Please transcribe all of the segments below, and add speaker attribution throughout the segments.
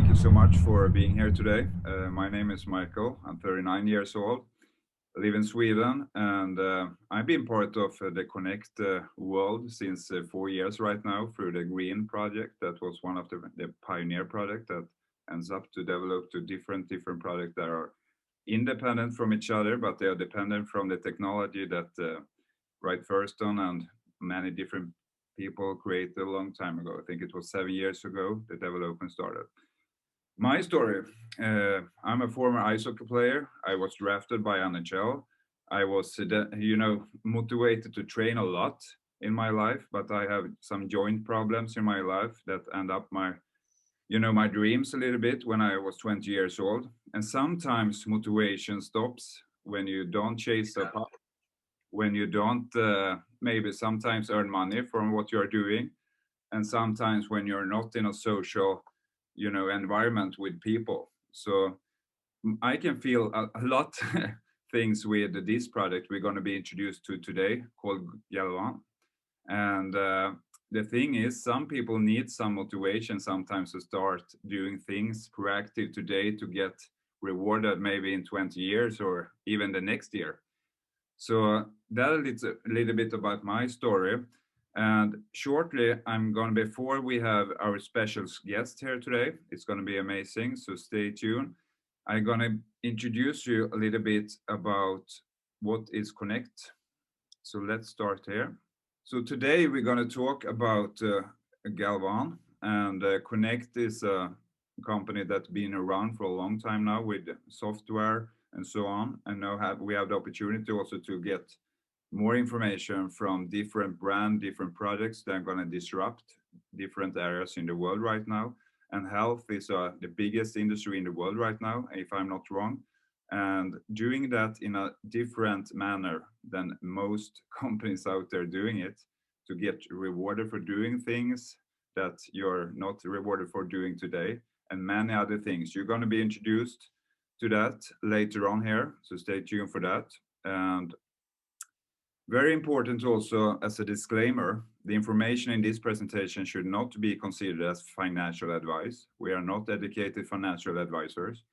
Speaker 1: you so much for being here today. My name is Michael. I'm 39 years old. I live in Sweden, and I've been part of the Connect world since 4 years right now through the Green project. That was one of the pioneer project that ends up to develop to different projects that are independent from each other, but they are dependent from the technology that Wright Thurston and many different people created a long time ago. I think it was 7 years ago the development started. My story. I'm a former ice hockey player. I was drafted by NHL. I was, motivated to train a lot in my life, but I have some joint problems in my life that end up my dreams a little bit when I was 20 years old. And sometimes motivation stops when you don't chase a path, when you don't maybe sometimes earn money from what you're doing, and sometimes when you're not in a social environment with people. So I can feel a lot things with this product we're going to be introduced to today called Galvan. And the thing is, some people need some motivation sometimes to start doing things proactive today to get rewarded maybe in 20 years or even the next year. So that is a little bit about my story. And shortly, before we have our special guest here today, it's going to be amazing. So stay tuned. I'm going to introduce you a little bit about what is Connect. So let's start here. So today we're going to talk about Galvan, and Connect is a company that's been around for a long time now with software and so on. And now we have the opportunity also to get more information from different brand, different products that are going to disrupt different areas in the world right now. And health is the biggest industry in the world right now, if I'm not wrong. And doing that in a different manner than most companies out there doing it, to get rewarded for doing things that you're not rewarded for doing today, and many other things. You're going to be introduced to that later on here, so stay tuned for that. And very important also, as a disclaimer, the information in this presentation should not be considered as financial advice. We are not educated financial advisors.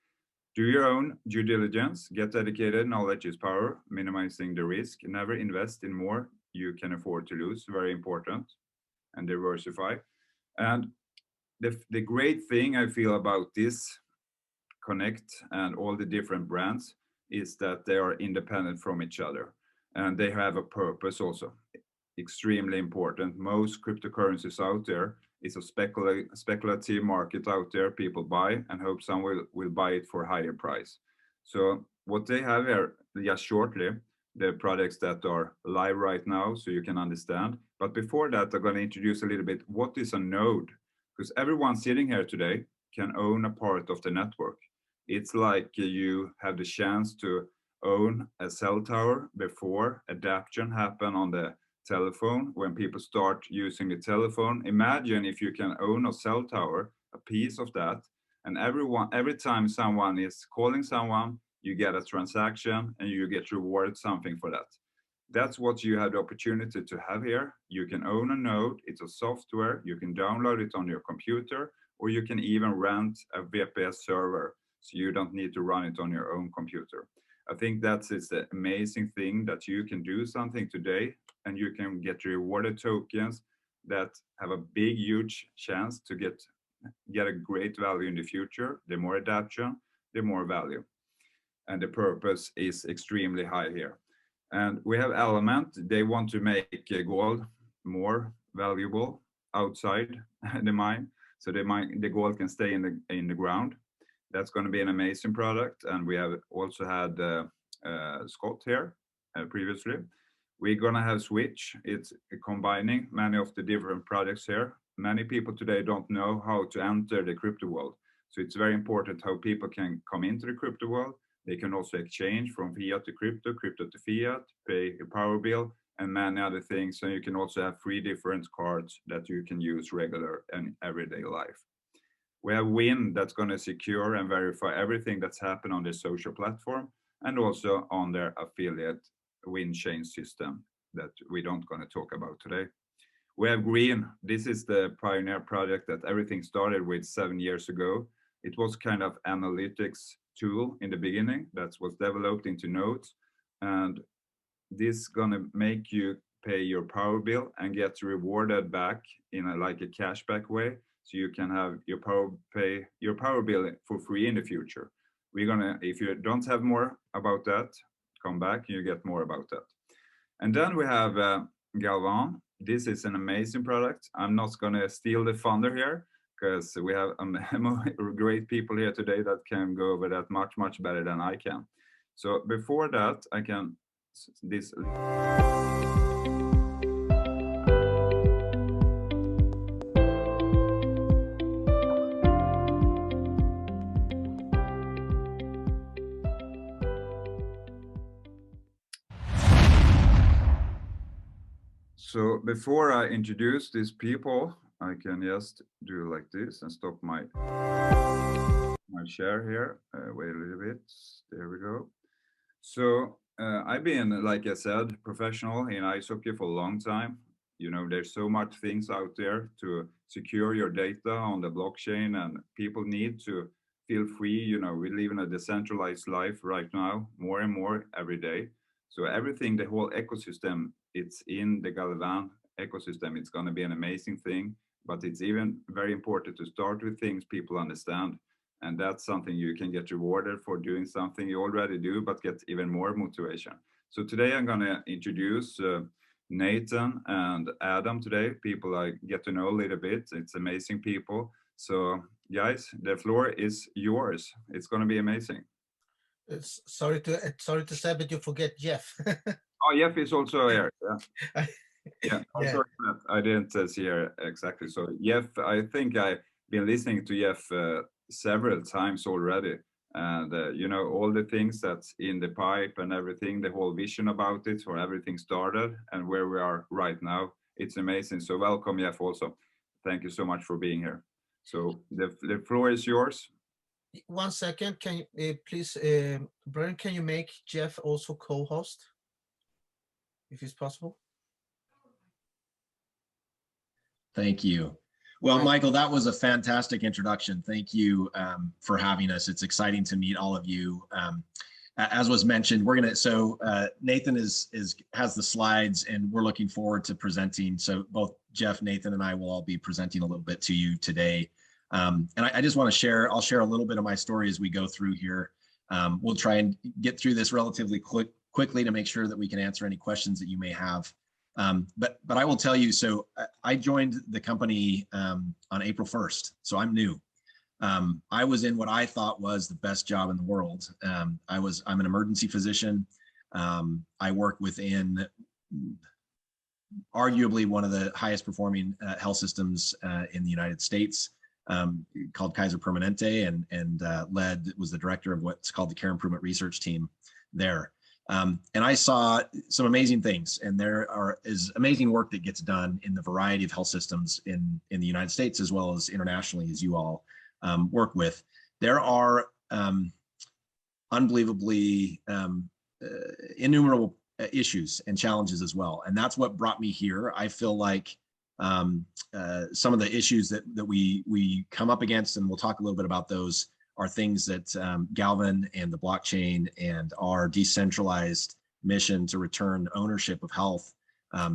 Speaker 1: Do your own due diligence, get educated, knowledge is power, minimizing the risk, never invest in more you can afford to lose, very important, and diversify. And the great thing I feel about this Connect and all the different brands is that they are independent from each other, and they have a purpose also, extremely important. Most cryptocurrencies out there is a speculative market out there. People buy and hope someone will buy it for a higher price. So what they have here, just shortly, the products that are live right now, so you can understand. But before that, I'm going to introduce a little bit what is a node, because everyone sitting here today can own a part of the network. It's like you have the chance to own a cell tower before adaptation happen on the telephone. When people start using the telephone, imagine if you can own a cell tower, a piece of that, and every time someone is calling someone, you get a transaction and you get rewarded something for that. That's what you have the opportunity to have here. You can own a node. It's a software. You can download it on your computer, or you can even rent a VPS server, so you don't need to run it on your own computer. I think that's the amazing thing, that you can do something today and you can get rewarded tokens that have a big, huge chance to get a great value in the future. The more adaptation, the more value. And the purpose is extremely high here. And we have Element. They want to make gold more valuable outside the mine, so the gold can stay in the ground. That's going to be an amazing product. And we have also had Scott here previously. We're going to have Switch. It's combining many of the different products here. Many people today don't know how to enter the crypto world. So it's very important how people can come into the crypto world. They can also exchange from fiat to crypto, crypto to fiat, pay a power bill, and many other things. So you can also have 3 different cards that you can use regular and everyday life. We have Win that's going to secure and verify everything that's happened on the social platform, and also on their affiliate Win chain system that we don't going to talk about today. We have Green. This is the pioneer project that everything started with 7 years ago. It was kind of analytics tool in the beginning that was developed into notes, and this gonna make you pay your power bill and get rewarded back in a, like a cashback way, so you can have your pay your power bill for free in the future. We're gonna, if you don't have more about that, come back and you get more about that. And then we have Galvan. This is an amazing product. I'm not gonna steal the thunder here because we have great people here today that can go over that much better than I can. So before that, I can this. So before I introduce these people, I can just do like this and stop my share here. Wait a little bit. There we go. So I've been, like I said, professional in ice hockey for a long time. You know, there's so much things out there to secure your data on the blockchain, and people need to feel free. You know, we live in a decentralized life right now, more and more every day. So everything, the whole ecosystem, it's in the Galvan ecosystem. It's going to be an amazing thing, but it's even very important to start with things people understand, and that's something you can get rewarded for doing something you already do, but get even more motivation. So today I'm going to introduce Nathan and Adam today, people I get to know a little bit. It's amazing people. So guys, the floor is yours. It's going to be amazing.
Speaker 2: It's sorry to say, but you forget Jeff.
Speaker 1: Oh, Jeff is also here. Yeah. Yeah, I'm
Speaker 2: Yeah.
Speaker 1: sorry for that. I didn't see here exactly. So Jeff, I think I've been listening to Jeff several times already, and you know, all the things that's in the pipe and everything, the whole vision about it, where everything started and where we are right now. It's amazing. So welcome, Jeff. Also, thank you so much for being here. So the floor is yours.
Speaker 2: 1 second, can you please, Brian? Can you make Jeff also co-host, if it's possible?
Speaker 3: Thank you. Well,
Speaker 2: Right.
Speaker 3: Michael, that was a fantastic introduction. Thank you for having us. It's exciting to meet all of you. As was mentioned, we're gonna. So Nathan has the slides, and we're looking forward to presenting. So both Jeff, Nathan, and I will all be presenting a little bit to you today. And I just want to share. I'll share a little bit of my story as we go through here. We'll try and get through this relatively quickly to make sure that we can answer any questions that you may have. But I will tell you, so I joined the company on April 1st, so I'm new. I was in what I thought was the best job in the world. I'm an emergency physician. I work within arguably one of the highest performing health systems in the United States, called Kaiser Permanente, and was the director of what's called the Care Improvement Research Team there. And I saw some amazing things, and there is amazing work that gets done in the variety of health systems in the United States as well as internationally, as you all work with. There are unbelievably innumerable issues and challenges as well, and that's what brought me here. I feel like some of the issues that we come up against, and we'll talk a little bit about those, are things that Galvan and the blockchain and our decentralized mission to return ownership of health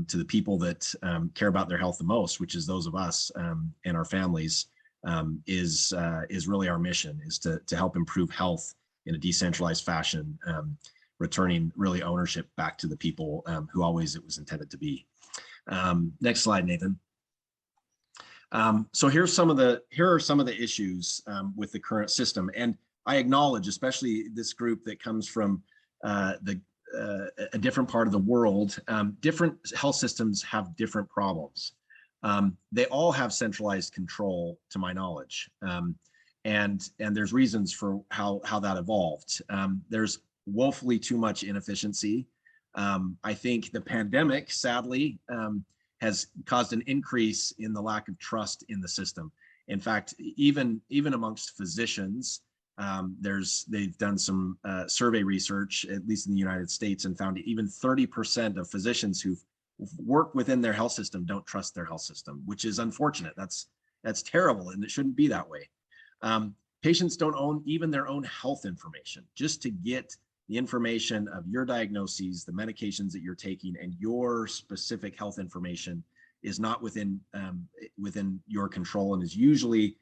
Speaker 3: to the people that care about their health the most, which is those of us and our families, is really our mission, is to help improve health in a decentralized fashion, returning really ownership back to the people who always it was intended to be. Next slide, Nathan. So here are some of the issues with the current system, and I acknowledge, especially this group that comes from a different part of the world. Different health systems have different problems. They all have centralized control, to my knowledge, and there's reasons for how that evolved. There's woefully too much inefficiency. I think the pandemic, sadly, has caused an increase in the lack of trust in the system. In fact, even amongst physicians, they've done some survey research, at least in the United States, and found even 30% of physicians who work within their health system don't trust their health system, which is unfortunate. That's terrible, and it shouldn't be that way. Patients don't own even their own health information. Just to get the information of your diagnoses, the medications that you're taking, and your specific health information is not within your control and is usually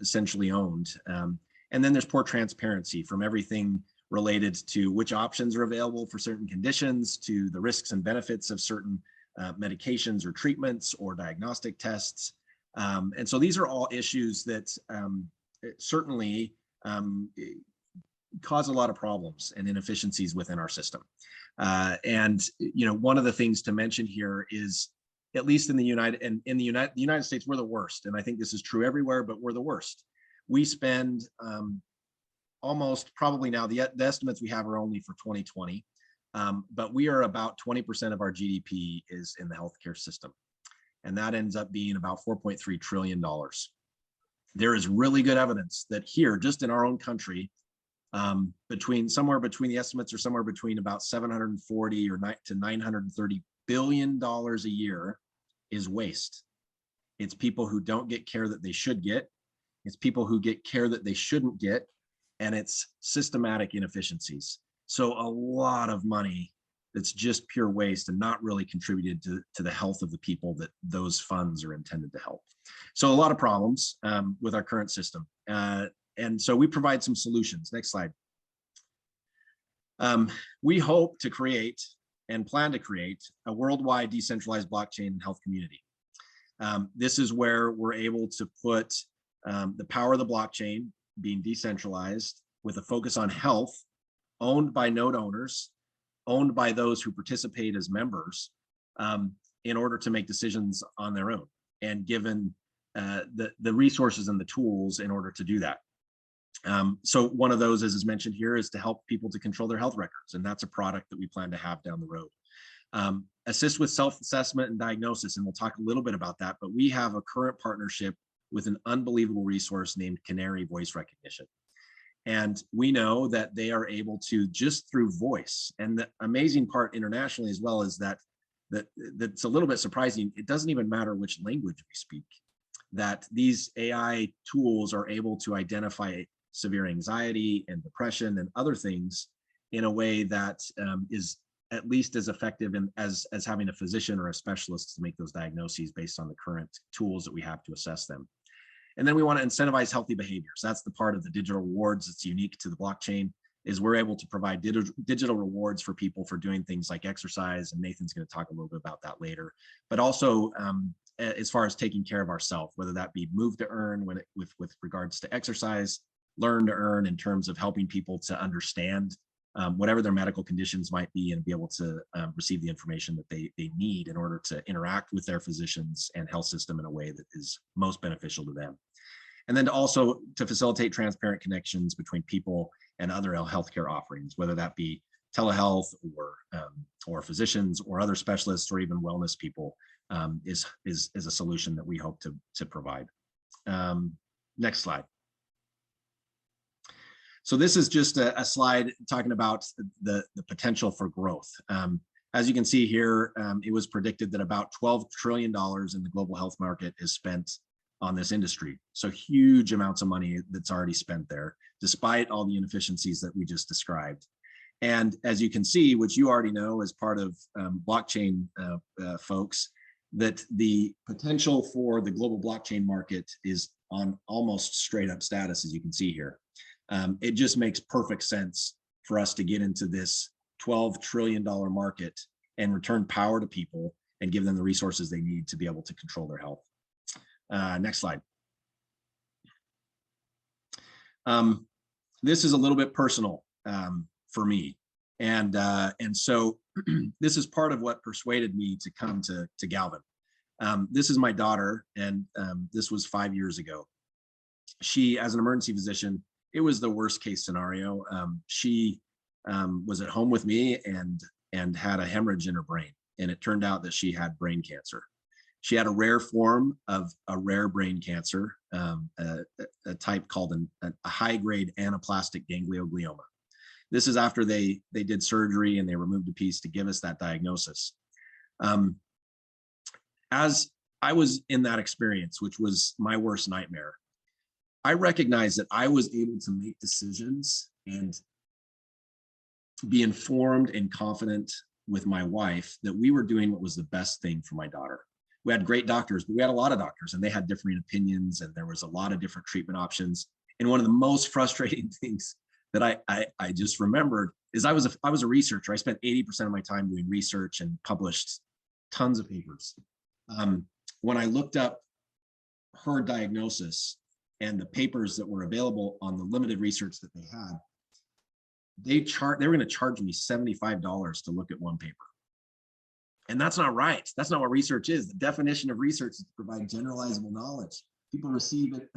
Speaker 3: essentially owned. And then there's poor transparency from everything related to which options are available for certain conditions, to the risks and benefits of certain medications or treatments or diagnostic tests. And so these are all issues that certainly cause a lot of problems and inefficiencies within our system. And one of the things to mention here is, at least in the United States, we're the worst. And I think this is true everywhere, but we're the worst. We spend almost, probably now, the estimates we have are only for 2020, but we are about 20% of our GDP is in the healthcare system. And that ends up being about $4.3 trillion. There is really good evidence that here, just in our own country, somewhere between the estimates are somewhere between about 740 to 930 billion dollars a year is waste. It's people who don't get care that they should get. It's people who get care that they shouldn't get, and it's systematic inefficiencies. So a lot of money that's just pure waste and not really contributed to the health of the people that those funds are intended to help. So a lot of problems with our current system. And so we provide some solutions. Next slide. We hope to create and plan to create a worldwide decentralized blockchain and health community. This is where we're able to put the power of the blockchain being decentralized with a focus on health, owned by node owners, owned by those who participate as members, in order to make decisions on their own, and given the resources and the tools in order to do that. So one of those, as is mentioned here, is to help people to control their health records. And that's a product that we plan to have down the road. Assist with self-assessment and diagnosis. And we'll talk a little bit about that, but we have a current partnership with an unbelievable resource named Canary Voice Recognition. And we know that they are able to, just through voice, and the amazing part internationally as well is that's a little bit surprising. It doesn't even matter which language we speak, that these AI tools are able to identify severe anxiety and depression and other things in a way that is at least as effective as having a physician or a specialist to make those diagnoses based on the current tools that we have to assess them. And then we want to incentivize healthy behaviors. That's the part of the digital rewards that's unique to the blockchain, is we're able to provide digital rewards for people for doing things like exercise. And Nathan's going to talk a little bit about that later, but also as far as taking care of ourselves, whether that be move to earn with regards to exercise, learn to earn in terms of helping people to understand whatever their medical conditions might be and be able to receive the information that they need in order to interact with their physicians and health system in a way that is most beneficial to them. And then also to facilitate transparent connections between people and other healthcare offerings, whether that be telehealth or physicians or other specialists or even wellness people, is a solution that we hope to provide. Next slide. So this is just a slide talking about the potential for growth. As you can see here, it was predicted that about $12 trillion in the global health market is spent on this industry. So huge amounts of money that's already spent there, despite all the inefficiencies that we just described. And as you can see, which you already know as part of blockchain folks, that the potential for the global blockchain market is on almost straight up status, as you can see here. It just makes perfect sense for us to get into this $12 trillion market and return power to people and give them the resources they need to be able to control their health. Next slide. This is a little bit personal for me. And so this is part of what persuaded me to come to Galvan. This is my daughter, and this was 5 years ago. She, as an emergency physician, it was the worst case scenario. She was at home with me and had a hemorrhage in her brain. And it turned out that she had brain cancer. She had a rare form of a rare brain cancer, a type called a high-grade anaplastic ganglioma. This is after they did surgery and they removed a piece to give us that diagnosis. As I was in that experience, which was my worst nightmare, I recognized that I was able to make decisions and be informed and confident with my wife that we were doing what was the best thing for my daughter. We had great doctors, but we had a lot of doctors and they had differing opinions and there was a lot of different treatment options. And one of the most frustrating things that I just remembered is I was a researcher. I spent 80% of my time doing research and published tons of papers. When I looked up her diagnosis and the papers that were available on the limited research that they had, they were going to charge me $75 to look at one paper. And that's not right. That's not what research is. The definition of research is to provide generalizable knowledge. People receive it,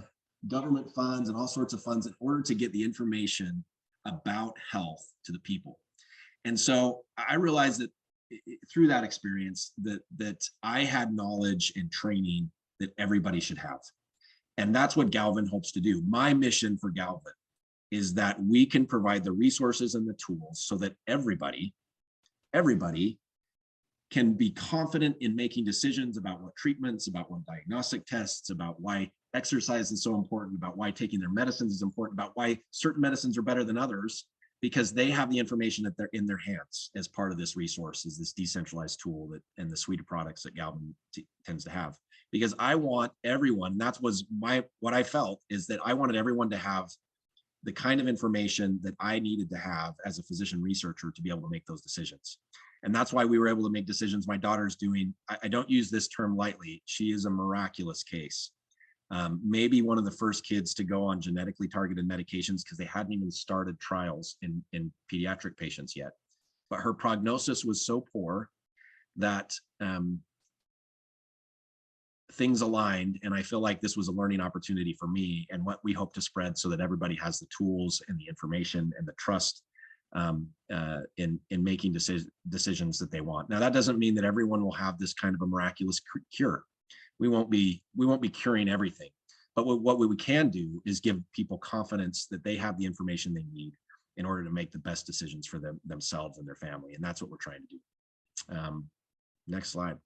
Speaker 3: government funds and all sorts of funds in order to get the information about health to the people. And so I realized that through that experience that I had knowledge and training that everybody should have. And that's what Galvan hopes to do. My mission for Galvan is that we can provide the resources and the tools so that everybody can be confident in making decisions about what treatments, about what diagnostic tests, about why exercise is so important, about why taking their medicines is important, about why certain medicines are better than others, because they have the information that they're in their hands as part of this resource, is this decentralized tool that and the suite of products that Galvan tends to have. Because I want everyone, that was what I felt, is that I wanted everyone to have the kind of information that I needed to have as a physician researcher to be able to make those decisions. And that's why we were able to make decisions. My daughter's doing, I don't use this term lightly, she is a miraculous case. Maybe one of the first kids to go on genetically targeted medications because they hadn't even started trials in pediatric patients yet. But her prognosis was so poor that things aligned, and I feel like this was a learning opportunity for me and what we hope to spread so that everybody has the tools and the information and the trust in making decisions that they want. Now, that doesn't mean that everyone will have this kind of a miraculous cure. We won't be curing everything, but what we can do is give people confidence that they have the information they need in order to make the best decisions for themselves and their family, and that's what we're trying to do. Next slide.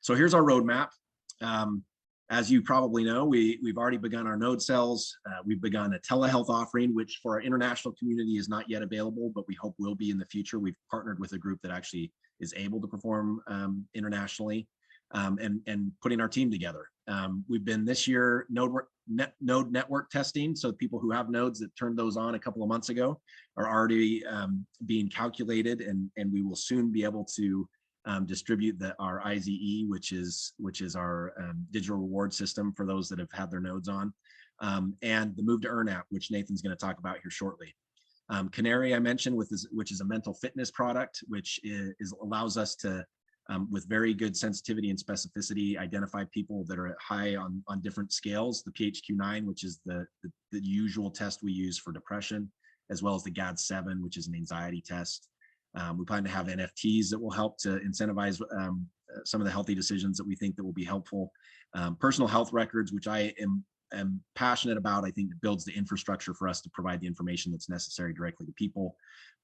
Speaker 3: So here's our roadmap. As you probably know, we've already begun our node cells. We've begun a telehealth offering, which for our international community is not yet available, but we hope will be in the future. We've partnered with a group that actually is able to perform internationally and putting our team together. We've been this year node network testing. So people who have nodes that turned those on a couple of months ago are already being calculated, and we will soon be able to distribute our IZE, which is our digital reward system for those that have had their nodes on, and the Move to Earn app, which Nathan's going to talk about here shortly. Canary, I mentioned, which is a mental fitness product, which allows us to, with very good sensitivity and specificity, identify people that are high on different scales. The PHQ-9, which is the usual test we use for depression, as well as the GAD-7, which is an anxiety test. We plan to have NFTs that will help to incentivize some of the healthy decisions that we think that will be helpful. Personal health records, which I am passionate about. I think it builds the infrastructure for us to provide the information that's necessary directly to people,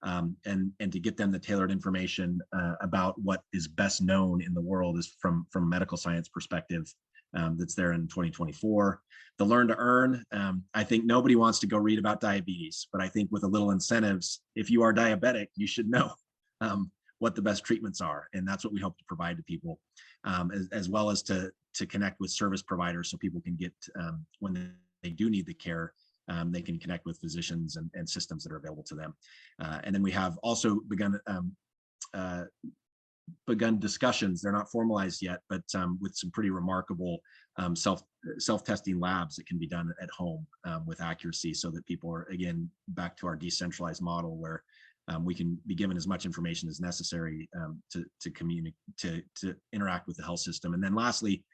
Speaker 3: and to get them the tailored information about what is best known in the world is from medical science perspective. That's there in 2024. The Learn to Earn. I think nobody wants to go read about diabetes, but I think with a little incentives, if you are diabetic, you should know what the best treatments are. And that's what we hope to provide to people, as well as to connect with service providers so people can get, when they do need the care, they can connect with physicians and systems that are available to them. And then we have also begun discussions. They're not formalized yet, but with some pretty remarkable self-testing labs that can be done at home with accuracy, so that people are, again, back to our decentralized model where we can be given as much information as necessary to communicate, to interact with the health system. And then lastly,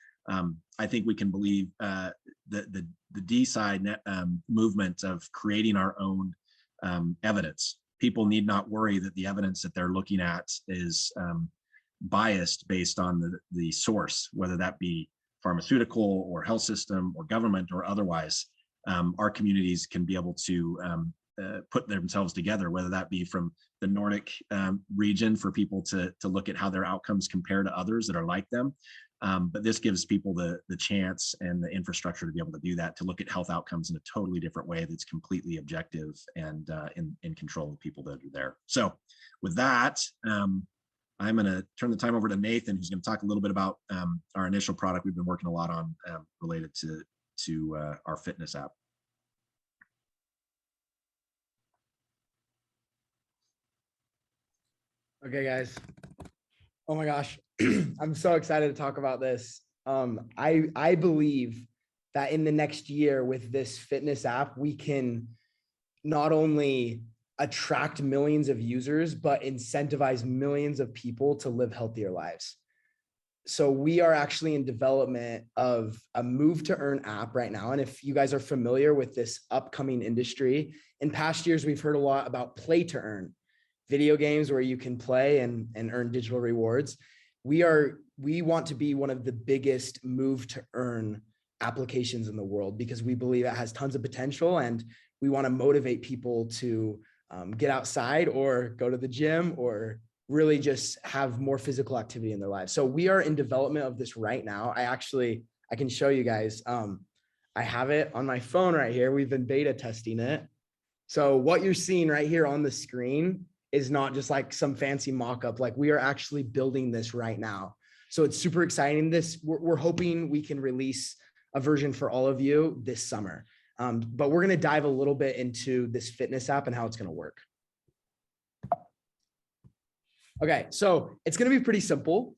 Speaker 3: I think we can believe the D-side movement of creating our own evidence. People need not worry that the evidence that they're looking at is biased based on the source, whether that be pharmaceutical or health system or government or otherwise. Our communities can be able to put themselves together, whether that be from the Nordic region for people to look at how their outcomes compare to others that are like them, But this gives people the chance and the infrastructure to be able to do that, to look at health outcomes in a totally different way that's completely objective and in control of the people that are there. So with that, I'm going to turn the time over to Nathan, who's going to talk a little bit about our initial product we've been working a lot on related to our fitness app.
Speaker 4: Okay, guys. Oh my gosh, I'm so excited to talk about this. I believe that in the next year with this fitness app, we can not only attract millions of users, but incentivize millions of people to live healthier lives. So we are actually in development of a move to earn app right now. And if you guys are familiar with this upcoming industry, in past years, we've heard a lot about play to earn, video games where you can play and earn digital rewards. We want to be one of the biggest move to earn applications in the world because we believe it has tons of potential, and we want to motivate people to get outside or go to the gym or really just have more physical activity in their lives. So we are in development of this right now. I can show you guys. I have it on my phone right here. We've been beta testing it. So what you're seeing right here on the screen is not just like some fancy mock-up. Like, we are actually building this right now. So it's super exciting. We're hoping we can release a version for all of you this summer. But we're going to dive a little bit into this fitness app and how it's going to work. Okay, so it's going to be pretty simple.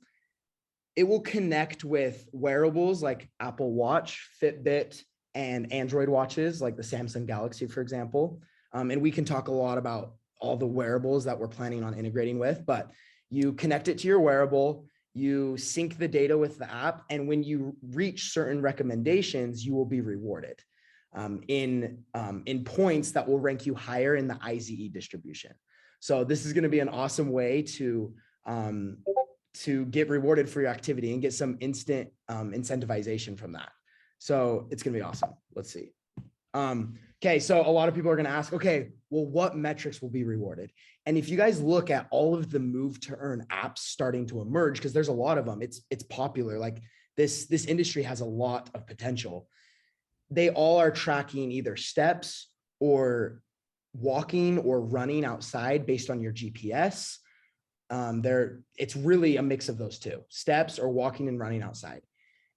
Speaker 4: It will connect with wearables like Apple Watch, Fitbit, and Android watches like the Samsung Galaxy, for example. And we can talk a lot about all the wearables that we're planning on integrating with, but you connect it to your wearable, you sync the data with the app, and when you reach certain recommendations, you will be rewarded in points that will rank you higher in the IZE distribution. So this is going to be an awesome way to get rewarded for your activity and get some instant incentivization from that. So it's going to be awesome. Let's see. Okay, so a lot of people are going to ask, okay, well, what metrics will be rewarded? And if you guys look at all of the move to earn apps starting to emerge, because there's a lot of them, it's popular. Like this industry has a lot of potential. They all are tracking either steps or walking or running outside based on your GPS. It's really a mix of those two, steps or walking and running outside.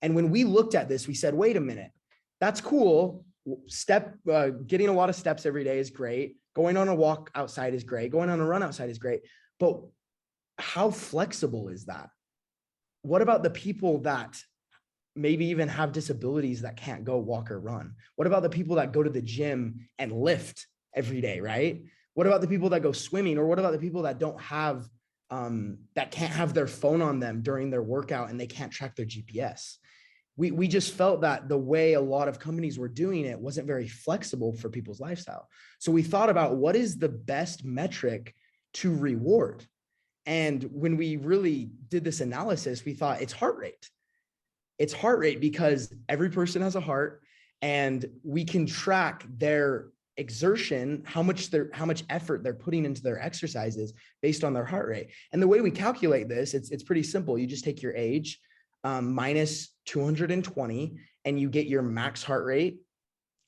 Speaker 4: And when we looked at this, we said, wait a minute, that's cool. Getting a lot of steps every day is great. Going on a walk outside is great. Going on a run outside is great. But how flexible is that? What about the people that maybe even have disabilities that can't go walk or run? What about the people that go to the gym and lift every day, right? What about the people that go swimming? Or what about the people that don't have, that can't have their phone on them during their workout and they can't track their GPS? We just felt that the way a lot of companies were doing it wasn't very flexible for people's lifestyle. So we thought about what is the best metric to reward. And when we really did this analysis, we thought it's heart rate. It's heart rate because every person has a heart, and we can track their exertion, how much effort they're putting into their exercises based on their heart rate. And the way we calculate this, it's pretty simple. You just take your age minus 220 and you get your max heart rate.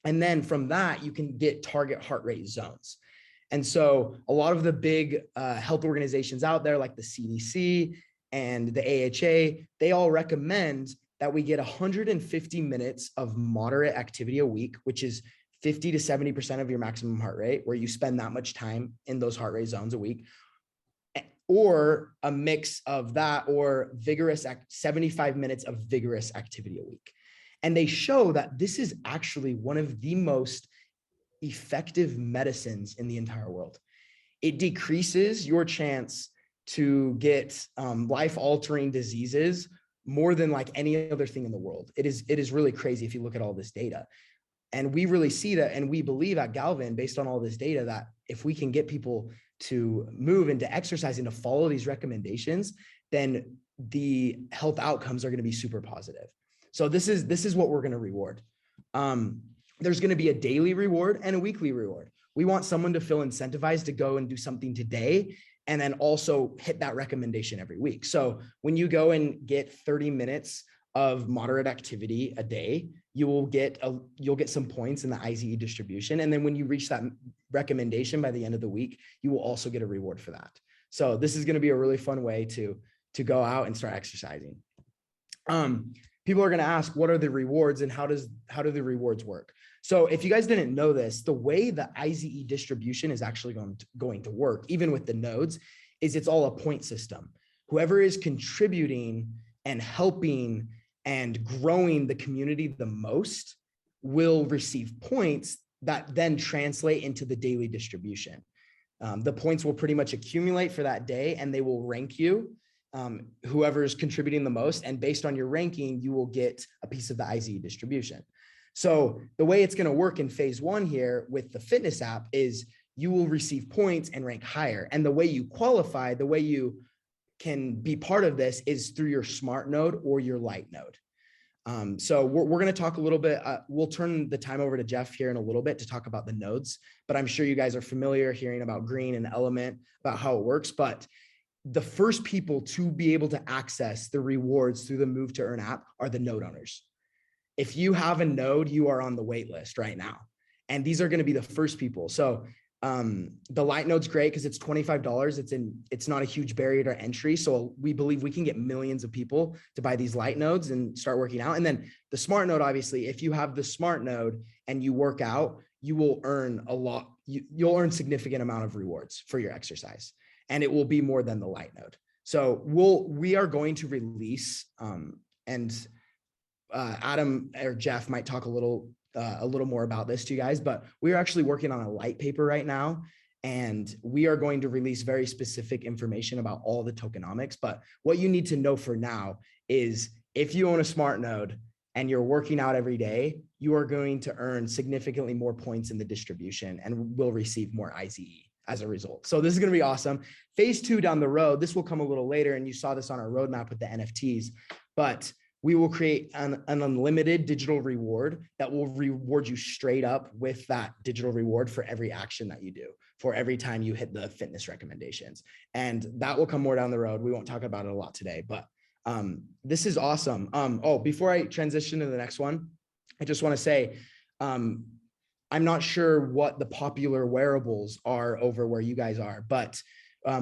Speaker 4: And then from that, you can get target heart rate zones. And so a lot of the big health organizations out there, like the CDC and the AHA, they all recommend that we get 150 minutes of moderate activity a week, which is 50 to 70% of your maximum heart rate, where you spend that much time in those heart rate zones a week, or a mix of that or 75 minutes of vigorous activity a week. And they show that this is actually one of the most effective medicines in the entire world. It decreases your chance to get life-altering diseases more than like any other thing in the world. It is really crazy if you look at all this data. And we really see that, and we believe at Galvan, based on all this data, that if we can get people to move into exercise and to follow these recommendations, then the health outcomes are going to be super positive. So this is what we're going to reward. There's going to be a daily reward and a weekly reward. We want someone to feel incentivized to go and do something today and then also hit that recommendation every week. So when you go and get 30 minutes of moderate activity a day, you'll get some points in the IZE distribution. And then when you reach that recommendation by the end of the week, you will also get a reward for that. So this is going to be a really fun way to go out and start exercising. People are going to ask, what are the rewards and how do the rewards work? So if you guys didn't know this, the way the IZE distribution is actually going to work, even with the nodes, is it's all a point system. Whoever is contributing and helping and growing the community the most will receive points that then translate into the daily distribution. The points will pretty much accumulate for that day, and they will rank you, whoever is contributing the most. And based on your ranking, you will get a piece of the IZE distribution. So the way it's going to work in phase one here with the fitness app is you will receive points and rank higher. And the way you qualify, the way you can be part of this is through your smart node or your light node. So we're going to talk a little bit. We'll turn the time over to Jeff here in a little bit to talk about the nodes, but I'm sure you guys are familiar hearing about Green and Element, about how it works. But the first people to be able to access the rewards through the Move to Earn app are the node owners. If you have a node, you are on the wait list right now. And these are going to be the first people. So the light node's great because it's $25. It's not a huge barrier to entry. So we believe we can get millions of people to buy these light nodes and start working out. And then the smart node, obviously, if you have the smart node and you work out, you will earn a lot. You'll earn significant amount of rewards for your exercise, and it will be more than the light node. So we are going to release, and Adam or Jeff might talk a little more about this to you guys, but we are actually working on a light paper right now, and we are going to release very specific information about all the tokenomics. But what you need to know for now is if you own a smart node and you're working out every day, you are going to earn significantly more points in the distribution and will receive more IZE as a result. So this is going to be awesome. Phase two down the road, this will come a little later, and you saw this on our roadmap with the NFTs, but we will create an unlimited digital reward that will reward you straight up with that digital reward for every action that you do, for every time you hit the fitness recommendations. And that will come more down the road. We won't talk about it a lot today, but this is awesome. Before I transition to the next one, I just want to say, I'm not sure what the popular wearables are over where you guys are, but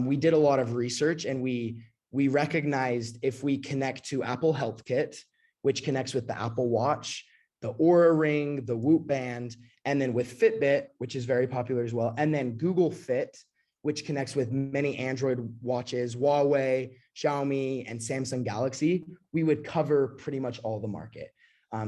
Speaker 4: we did a lot of research, and we recognized if we connect to Apple Health Kit, which connects with the Apple Watch, the Oura Ring, the Whoop Band, and then with Fitbit, which is very popular as well, and then Google Fit, which connects with many Android watches, Huawei, Xiaomi, and Samsung Galaxy, we would cover pretty much all the market.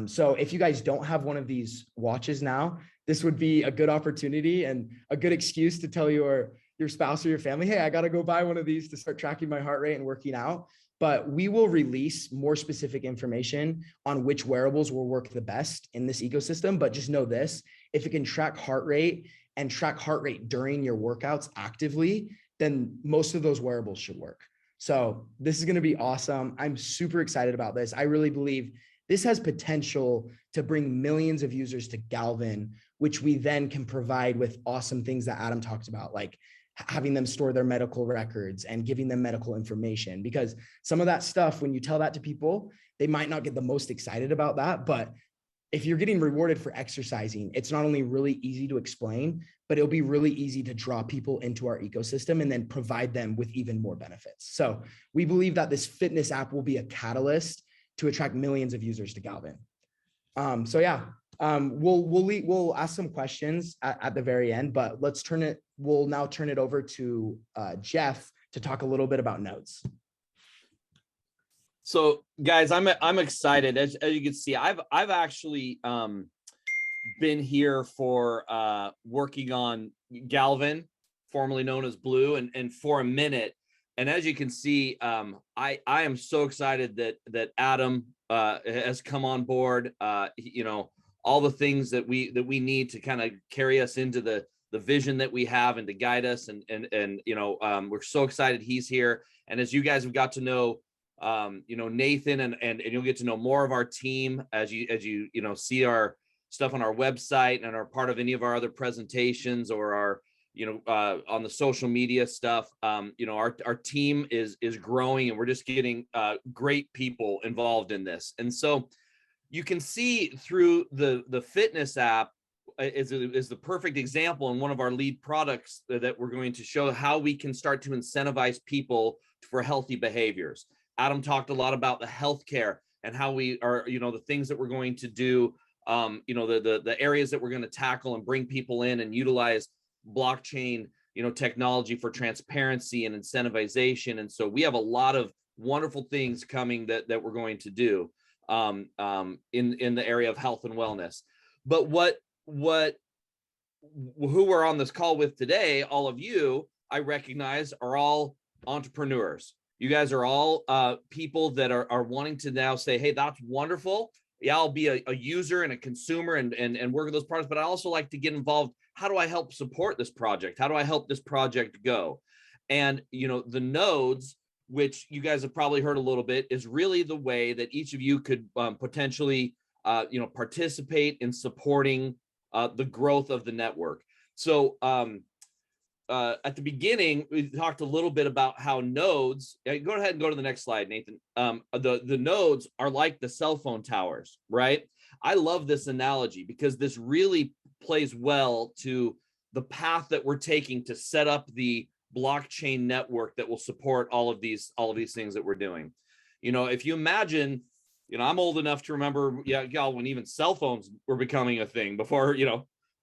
Speaker 4: So if you guys don't have one of these watches now, this would be a good opportunity and a good excuse to tell your spouse or your family, hey, I got to go buy one of these to start tracking my heart rate and working out. But we will release more specific information on which wearables will work the best in this ecosystem. But just know this, if it can track heart rate and track heart rate during your workouts actively, then most of those wearables should work. So this is going to be awesome. I'm super excited about this. I really believe this has potential to bring millions of users to Galvan, which we then can provide with awesome things that Adam talked about, like having them store their medical records and giving them medical information. Because some of that stuff, when you tell that to people, they might not get the most excited about that. But if you're getting rewarded for exercising, it's not only really easy to explain, but it'll be really easy to draw people into our ecosystem and then provide them with even more benefits. So we believe that this fitness app will be a catalyst to attract millions of users to Galvan. We'll ask some questions at the very end, but we'll now turn it over to Jeff to talk a little bit about nodes.
Speaker 5: So guys, I'm excited. As you can see, I've actually been here for working on Galvan, formerly known as Blue, and for a minute. And as you can see, I am so excited that Adam has come on board. All the things that we need to kind of carry us into the vision that we have and to guide us. And we're so excited he's here. And as you guys have got to know, Nathan and you'll get to know more of our team as you see our stuff on our website and are part of any of our other presentations or on the social media stuff. Our team is growing, and we're just getting great people involved in this. And so you can see through the fitness app is the perfect example, and one of our lead products that we're going to show how we can start to incentivize people for healthy behaviors. Adam talked a lot about the healthcare and how we are, the things that we're going to do, the areas that we're going to tackle and bring people in and utilize blockchain, technology for transparency and incentivization. And so we have a lot of wonderful things coming that we're going to do in the area of health and wellness. But who we're on this call with today, all of you, I recognize, are all entrepreneurs. You guys are all people that are wanting to now say, hey, that's wonderful. Yeah, I'll be a user and a consumer and work with those products, but I also like to get involved. How do I help support this project? How do I help this project go? And, the nodes, which you guys have probably heard a little bit, is really the way that each of you could potentially, participate in supporting the growth of the network. So at the beginning, we talked a little bit about how nodes, go ahead and go to the next slide, Nathan. The nodes are like the cell phone towers, right? I love this analogy because this really plays well to the path that we're taking to set up the blockchain network that will support all of these things that we're doing. If you imagine, I'm old enough to remember, when even cell phones were becoming a thing. Before,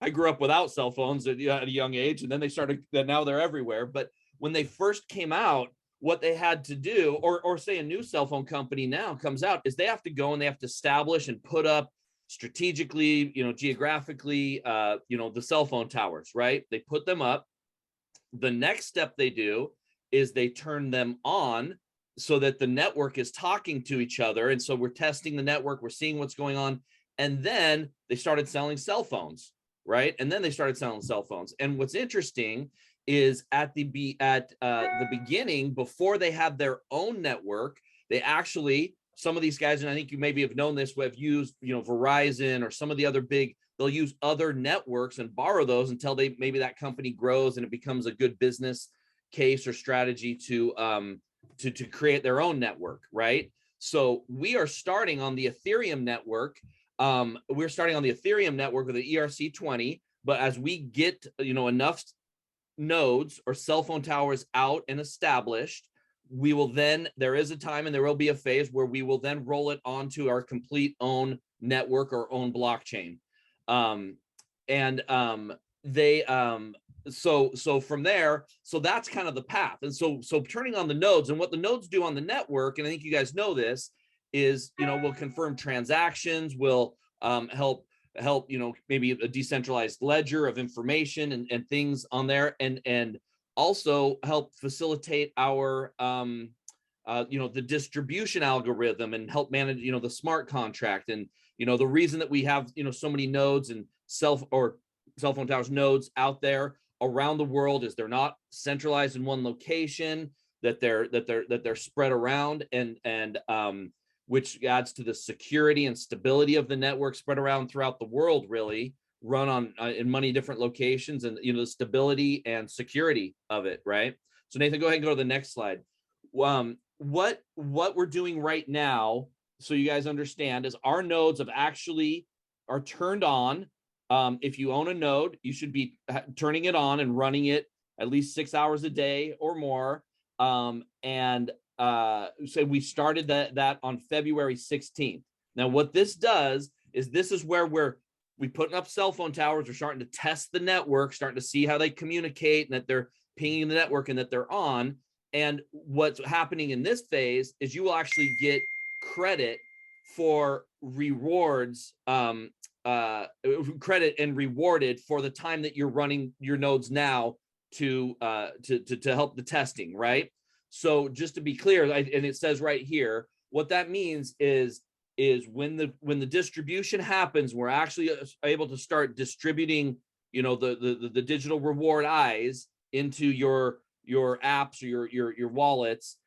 Speaker 5: I grew up without cell phones at a young age, and then now they're everywhere. But when they first came out, what they had to do, or say a new cell phone company now comes out, is they have to go and they have to establish and put up strategically, geographically, the cell phone towers, right? They put them up. The next step they do is they turn them on so that the network is talking to each other. And so we're testing the network, we're seeing what's going on. And then they started selling cell phones, right? And then they started selling cell phones. And what's interesting is at the beginning, before they had their own network, they actually, some of these guys, and I think you maybe have known this, have used, Verizon or some of the other big, they'll use other networks and borrow those until maybe that company grows and it becomes a good business case or strategy to create their own network, right? So we are starting on the Ethereum network. We're starting on the Ethereum network with the ERC20, but as we get, enough nodes or cell phone towers out and established, we will then, there is a time and there will be a phase where we will then roll it onto our complete own network or own blockchain. So from there, so that's kind of the path. And so turning on the nodes, and what the nodes do on the network, and I think you guys know this, is, we'll confirm transactions, will help, maybe a decentralized ledger of information and things on there, and also help facilitate our, the distribution algorithm and help manage, the smart contract. And, the reason that we have, so many nodes and cell phone towers nodes out there around the world is they're not centralized in one location, that they're spread around, and which adds to the security and stability of the network, spread around throughout the world, really run on in many different locations, and the stability and security of it, right? So Nathan, go ahead and go to the next slide. What we're doing right now, so you guys understand, is our nodes are turned on. If you own a node, you should be turning it on and running it at least 6 hours a day or more. So we started that on February 16th. Now, what this does is this is where we're putting up cell phone towers. We're starting to test the network, starting to see how they communicate and that they're pinging the network and that they're on. And what's happening in this phase is you will actually get credit for rewards, credit and rewarded for the time that you're running your nodes now to help the testing, right? So just to be clear, and it says right here, what that means is when the distribution happens, we're actually able to start distributing, the digital reward eyes into your apps or your wallets.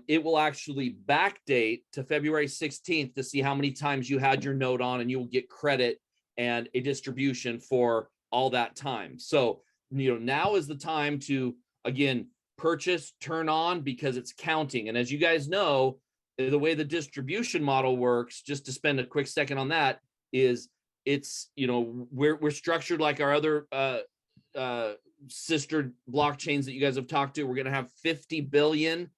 Speaker 5: It will actually backdate to February 16th to see how many times you had your node on, and you will get credit and a distribution for all that time. So now is the time to, again, purchase, turn on, because it's counting. And as you guys know, the way the distribution model works, just to spend a quick second on that, is it's, we're structured like our other sister blockchains that you guys have talked to. We're going to have 50 billion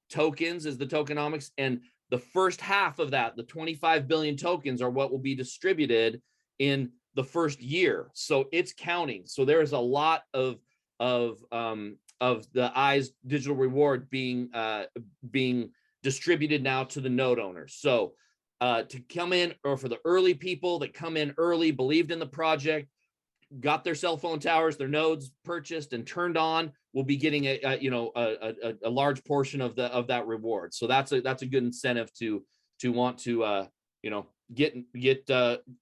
Speaker 5: tokens as the tokenomics, and the first half of that, the 25 billion tokens, are what will be distributed in the first year. So it's counting. So there is a lot of the EYES digital reward being distributed now to the node owners. So to come in, or for the early people that come in early, believed in the project, got their cell phone towers, their nodes purchased and turned on, will be getting a large portion of that reward. So that's a good incentive to want to get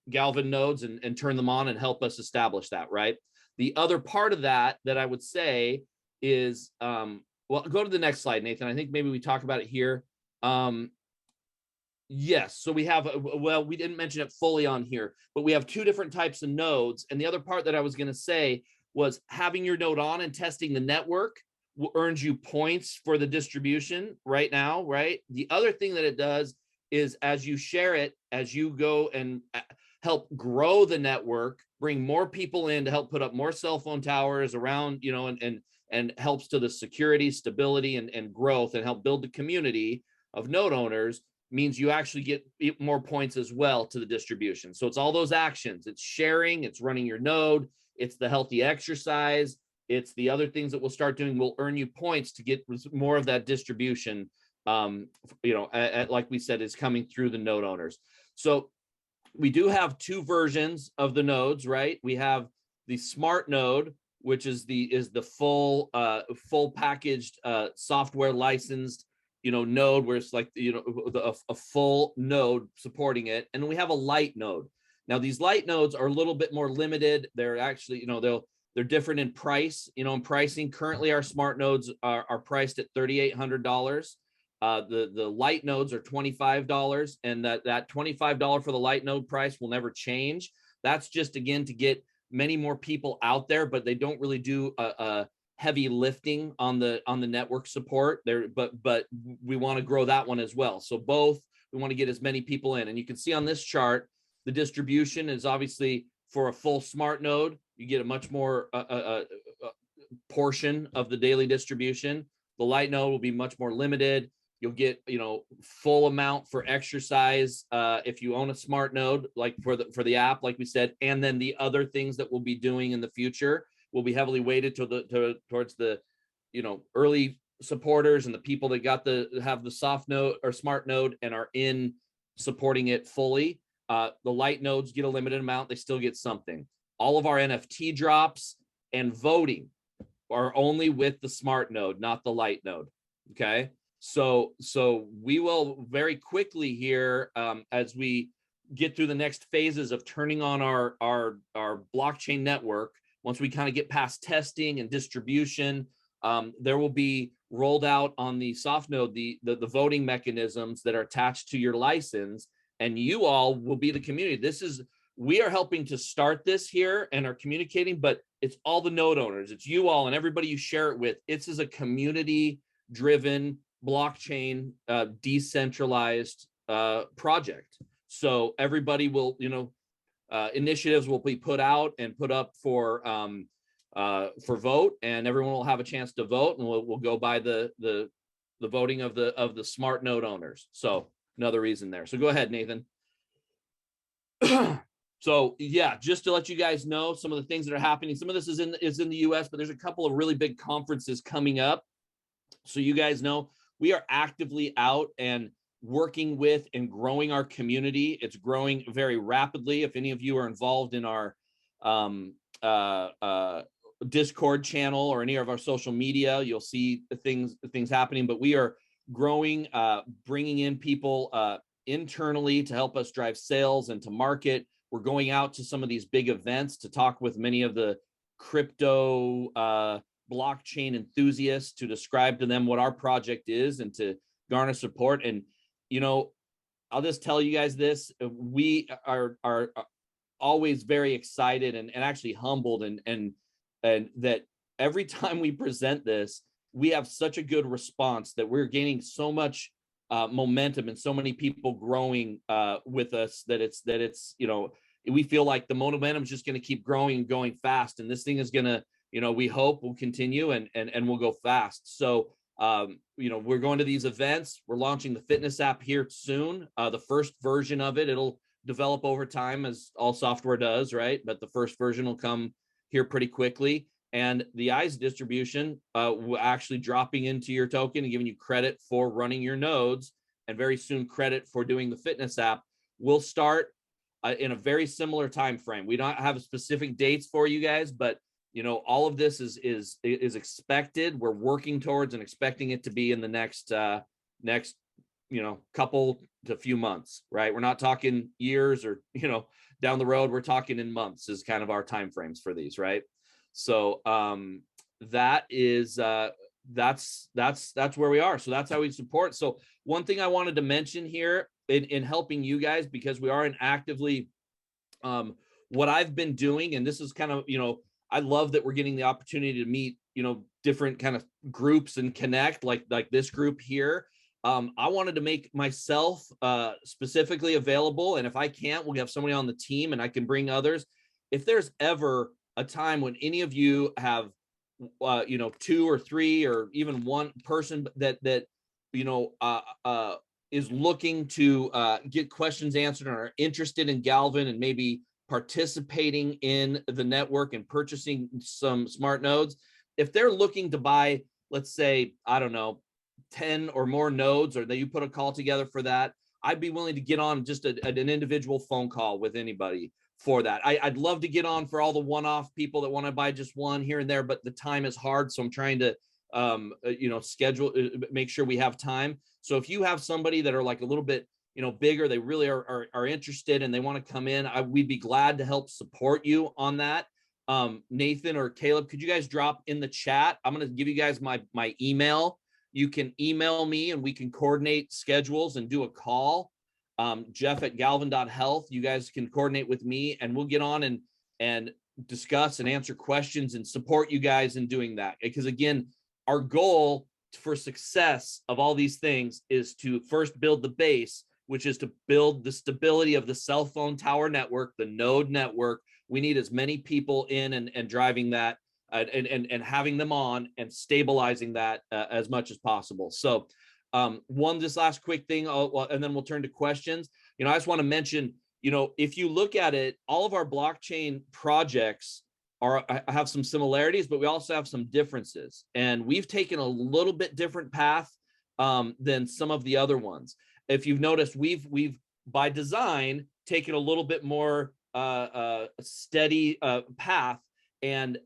Speaker 5: Galvan nodes and turn them on and help us establish that, right? The other part of that I would say is, well, go to the next slide, Nathan. I think maybe we talk about it here. Yes, so we have, well, we didn't mention it fully on here, but we have two different types of nodes. And the other part that I was going to say was having your node on and testing the network earns you points for the distribution right now, right? The other thing that it does is, as you share it, as you go and help grow the network, bring more people in to help put up more cell phone towers around, and helps to the security, stability, and growth, and help build the community of node owners, means you actually get more points as well to the distribution. So it's all those actions. It's sharing, it's running your node, it's the healthy exercise, it's the other things that we'll start doing will earn you points to get more of that distribution, like we said, is coming through the node owners. So we do have two versions of the nodes, right? We have the smart node, which is the full packaged software licensed node, where it's like a full node supporting it. And then we have a light node. Now these light nodes are a little bit more limited. They're actually they're different in price. In pricing, currently our smart nodes are priced at $3,800. The light nodes are $25, and that $25 for the light node price will never change. That's just, again, to get many more people out there, but they don't really do a heavy lifting on the network support there, but we want to grow that one as well. So both, we want to get as many people in. And you can see on this chart, the distribution is obviously for a full smart node, you get a much more portion of the daily distribution. The light node will be much more limited. You'll get full amount for exercise if you own a smart node, like for the app, like we said. And then the other things that we'll be doing in the future will be heavily weighted towards the early supporters and the people that have the soft node or smart node and are in supporting it fully. The light nodes get a limited amount. They still get something. All of our NFT drops and voting are only with the smart node, not the light node. Okay. So we will very quickly here, as we get through the next phases of turning on our blockchain network, once we kind of get past testing and distribution, there will be rolled out on the soft node the voting mechanisms that are attached to your license, and you all will be the community. We are helping to start this here and are communicating, but it's all the node owners. It's you all and everybody you share it with. It's as a community-driven blockchain, decentralized project. So everybody will, initiatives will be put out and put up for vote, and everyone will have a chance to vote, and we'll go by the voting of the smart node owners. So another reason there. So go ahead, Nathan. So yeah, just to let you guys know some of the things that are happening. Some of this is in the US, but there's a couple of really big conferences coming up. So you guys know we are actively out and working with and growing our community. It's growing very rapidly. If any of you are involved in our Discord channel or any of our social media, you'll see things happening. But we are growing, bringing in people internally to help us drive sales and to market. We're going out to some of these big events to talk with many of the crypto blockchain enthusiasts to describe to them what our project is and to garner support. And I'll just tell you guys this: we are always very excited and actually humbled and and that every time we present this, we have such a good response that we're gaining so much momentum and so many people growing with us that it's we feel like the momentum is just going to keep growing and going fast, and this thing is going to, we hope will continue and we'll go fast. So we're going to these events. We're launching the fitness app here soon. The first version of it, it'll develop over time as all software does, right? But the first version will come here pretty quickly. And the eyes distribution will actually dropping into your token and giving you credit for running your nodes, and very soon credit for doing the fitness app will start in a very similar time frame. We don't have specific dates for you guys, but all of this is expected. We're working towards and expecting it to be in the next couple to few months, right? We're not talking years or down the road. We're talking in months is kind of our time frames for these, right? So that is that's where we are. So that's how we support. So one thing I wanted to mention here in helping you guys, because we are in actively what I've been doing, and this is kind of, I love that we're getting the opportunity to meet, different kind of groups and connect like this group here. I wanted to make myself specifically available. And if I can't, we'll have somebody on the team and I can bring others. If there's ever a time when any of you have, 2 or 3 or even one person that is looking to get questions answered and are interested in Galvan and maybe participating in the network and purchasing some smart nodes, if they're looking to buy, let's say, I don't know, 10 or more nodes, or that you put a call together for that, I'd be willing to get on just an individual phone call with anybody for that. I'd love to get on for all the one-off people that want to buy just one here and there, but the time is hard. So I'm trying to, schedule, make sure we have time. So if you have somebody that are like a little bit, bigger, they really are interested and they want to come in, we'd be glad to help support you on that. Nathan or Caleb, could you guys drop in the chat? I'm going to give you guys my email. You can email me and we can coordinate schedules and do a call. Jeff@galvan.health. You guys can coordinate with me and we'll get on and discuss and answer questions and support you guys in doing that. Because again, our goal for success of all these things is to first build the base, which is to build the stability of the cell phone tower network, the node network. We need as many people in and driving that and having them on and stabilizing that as much as possible. So this last quick thing, and then we'll turn to questions. I just want to mention, if you look at it, all of our blockchain projects have some similarities, but we also have some differences. And we've taken a little bit different path than some of the other ones. If you've noticed, we've by design taken a little bit more steady path and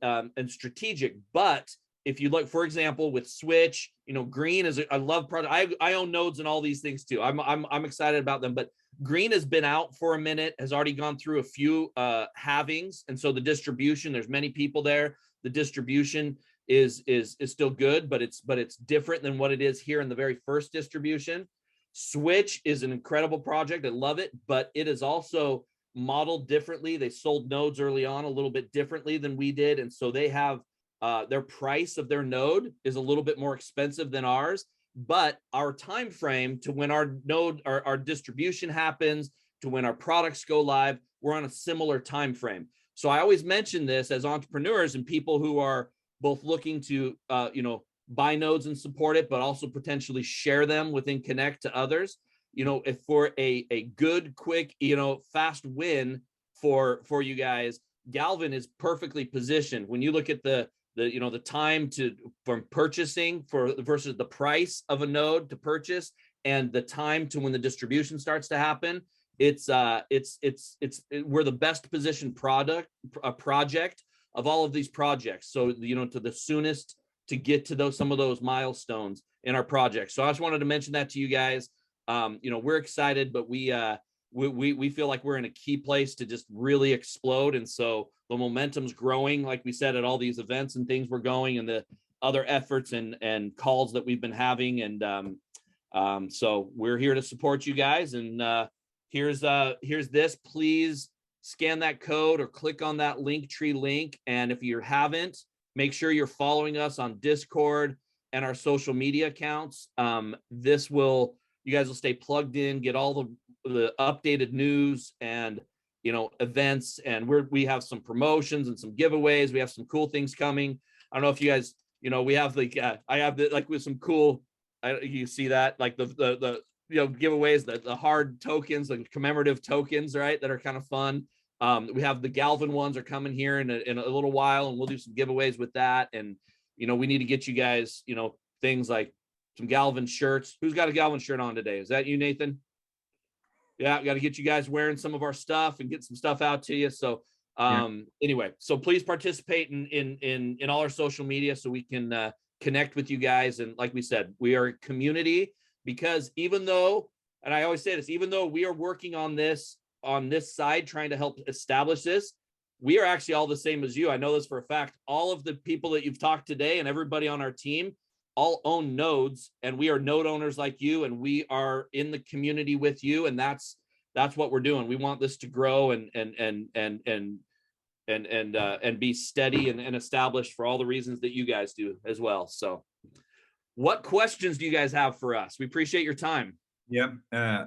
Speaker 5: strategic. But if you look, for example, with Switch, Green is I love product. I own nodes and all these things too. I'm excited about them. But Green has been out for a minute, has already gone through a few halvings, and so the distribution, there's many people there. The distribution is still good, but it's different than what it is here in the very first distribution. Switch is an incredible project. I love it, but it is also modeled differently. They sold nodes early on a little bit differently than we did, and so they have their price of their node is a little bit more expensive than ours. But our time frame to when our node, our distribution happens, to when our products go live, we're on a similar time frame. So I always mention this as entrepreneurs and people who are both looking to buy nodes and support it, but also potentially share them within Connect to others. If for a good, quick, fast win for you guys, Galvan is perfectly positioned. When you look at the time from purchasing versus the price of a node to purchase and the time to when the distribution starts to happen, we're the best positioned project of all of these projects. So, to the soonest to get to some of those milestones in our project. So I just wanted to mention that to you guys. We're excited, but we feel like we're in a key place to just really explode. And so the momentum's growing, like we said, at all these events and things we're going and the other efforts and calls that we've been having. And so we're here to support you guys. And here's this. Please scan that code or click on that Linktree link. And if you haven't, make sure you're following us on Discord and our social media accounts. You guys will stay plugged in, get all the updated news and events, and we have some promotions and some giveaways. We have some cool things coming. I don't know if you guys, we have I have with some cool, you see that, like the giveaways, the hard tokens, the commemorative tokens, right, that are kind of fun. We have the Galvan ones are coming here in a little while, and we'll do some giveaways with that. And we need to get you guys things like some Galvan shirts. Who's got a Galvan shirt on today? Is that you, Nathan? Yeah, we got to get you guys wearing some of our stuff and get some stuff out to you. So anyway, so please participate in all our social media so we can connect with you guys. And like we said, we are a community, because even though, and I always say this, even though we are working on this side, trying to help establish this, we are actually all the same as you. I know this for a fact. All of the people that you've talked today and everybody on our team all own nodes, and we are node owners like you, and we are in the community with you. And that's what we're doing. We want this to grow and be steady and established for all the reasons that you guys do as well. So what questions do you guys have for us? We appreciate your time.
Speaker 1: Yeah,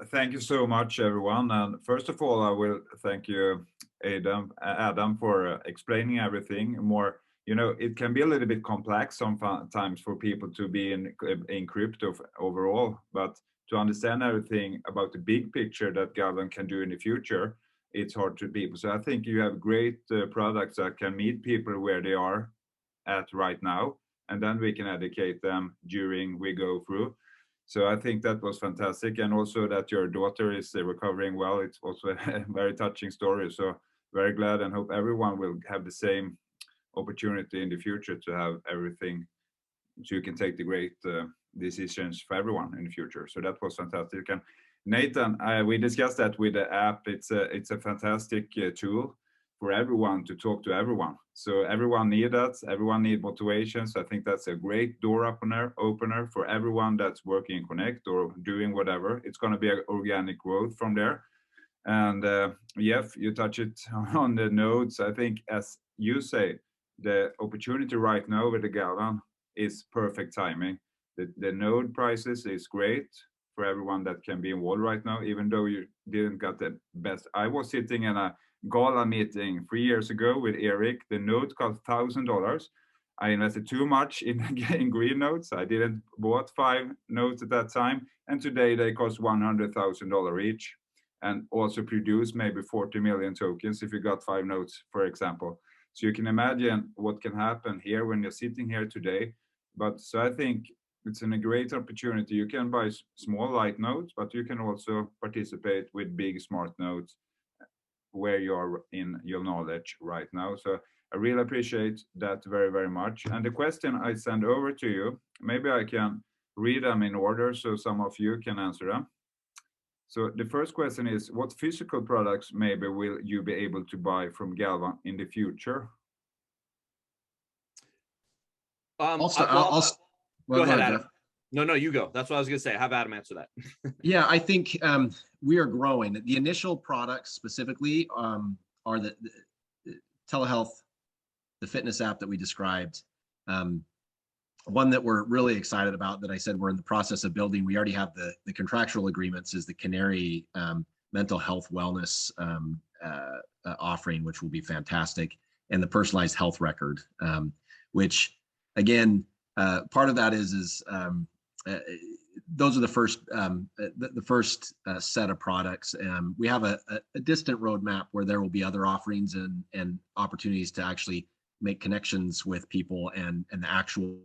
Speaker 1: thank you so much, everyone. And first of all, I will thank you, Adam, for explaining everything more. It can be a little bit complex sometimes for people to be in crypto overall, but to understand everything about the big picture that Galvan can do in the future, it's hard to people. So I think you have great products that can meet people where they are at right now, and then we can educate them during we go through. So I think that was fantastic, and also that your daughter is recovering well. It's also a very touching story. So very glad, and hope everyone will have the same opportunity in the future to have everything, so you can take the great decisions for everyone in the future. So that was fantastic. And Nathan, we discussed that with the app. It's a fantastic tool for everyone to talk to everyone. So everyone need that. Everyone need motivation. So I think that's a great door opener for everyone that's working in Connect or doing whatever. It's going to be an organic growth from there. And Jeff, you touch it on the nodes. I think, as you say, the opportunity right now with the Galvan is perfect timing. The node prices is great for everyone that can be involved right now, even though you didn't get the best. I was sitting in a gala meeting 3 years ago with Eric. The node cost $1,000. I invested too much in green nodes. I didn't bought 5 nodes at that time, and today they cost $100,000 each, and also produce maybe 40 million tokens if you got 5 nodes, for example. So you can imagine what can happen here when you're sitting here today. But so I think it's a great opportunity. You can buy small light nodes, but you can also participate with big smart nodes where you're in your knowledge right now. So I really appreciate that very, very much. And the question I send over to you, maybe I can read them in order so some of you can answer them. So the first question is, what physical products maybe will you be able to buy from Galvan in the future?
Speaker 5: Go ahead, Adam. No, you go. That's what I was going to say. Have Adam answer that.
Speaker 3: Yeah, I think we are growing. The initial products specifically are the telehealth, the fitness app that we described. One that we're really excited about that I said we're in the process of building. We already have the contractual agreements, is the Canary mental health wellness offering, which will be fantastic, and the personalized health record, which again, part of that is those are the first set of products. We have a distant roadmap where there will be other offerings and opportunities to actually make connections with people and the actual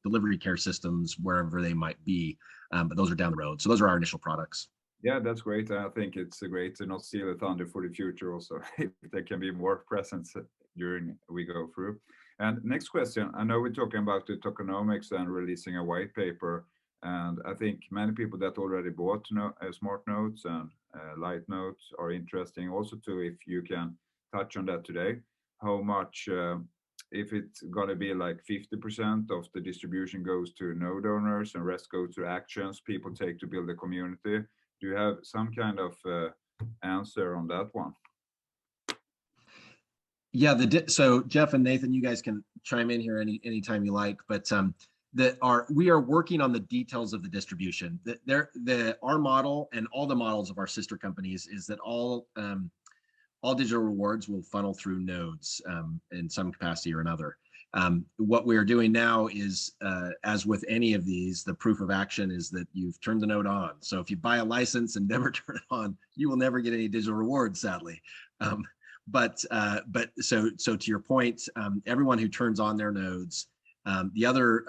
Speaker 3: delivery care systems wherever they might be, but those are down the road. So those are our initial products.
Speaker 1: Yeah, that's great. I think it's great to not steal the thunder for the future also, if there can be more presence during we go through. And next question, I know we're talking about the tokenomics and releasing a white paper, and I think many people that already bought smart nodes and light nodes are interesting also too, if you can touch on that today, how much if it's going to be like 50% of the distribution goes to node owners and rest goes to actions people take to build a community. Do you have some kind of answer on that one?
Speaker 3: Yeah, so Jeff and Nathan, you guys can chime in here anytime you like, but we are working on the details of the distribution. Our model and all the models of our sister companies is that all digital rewards will funnel through nodes in some capacity or another. What we are doing now is, as with any of these, the proof of action is that you've turned the node on. So if you buy a license and never turn it on, you will never get any digital rewards, sadly. But so to your point, everyone who turns on their nodes, the other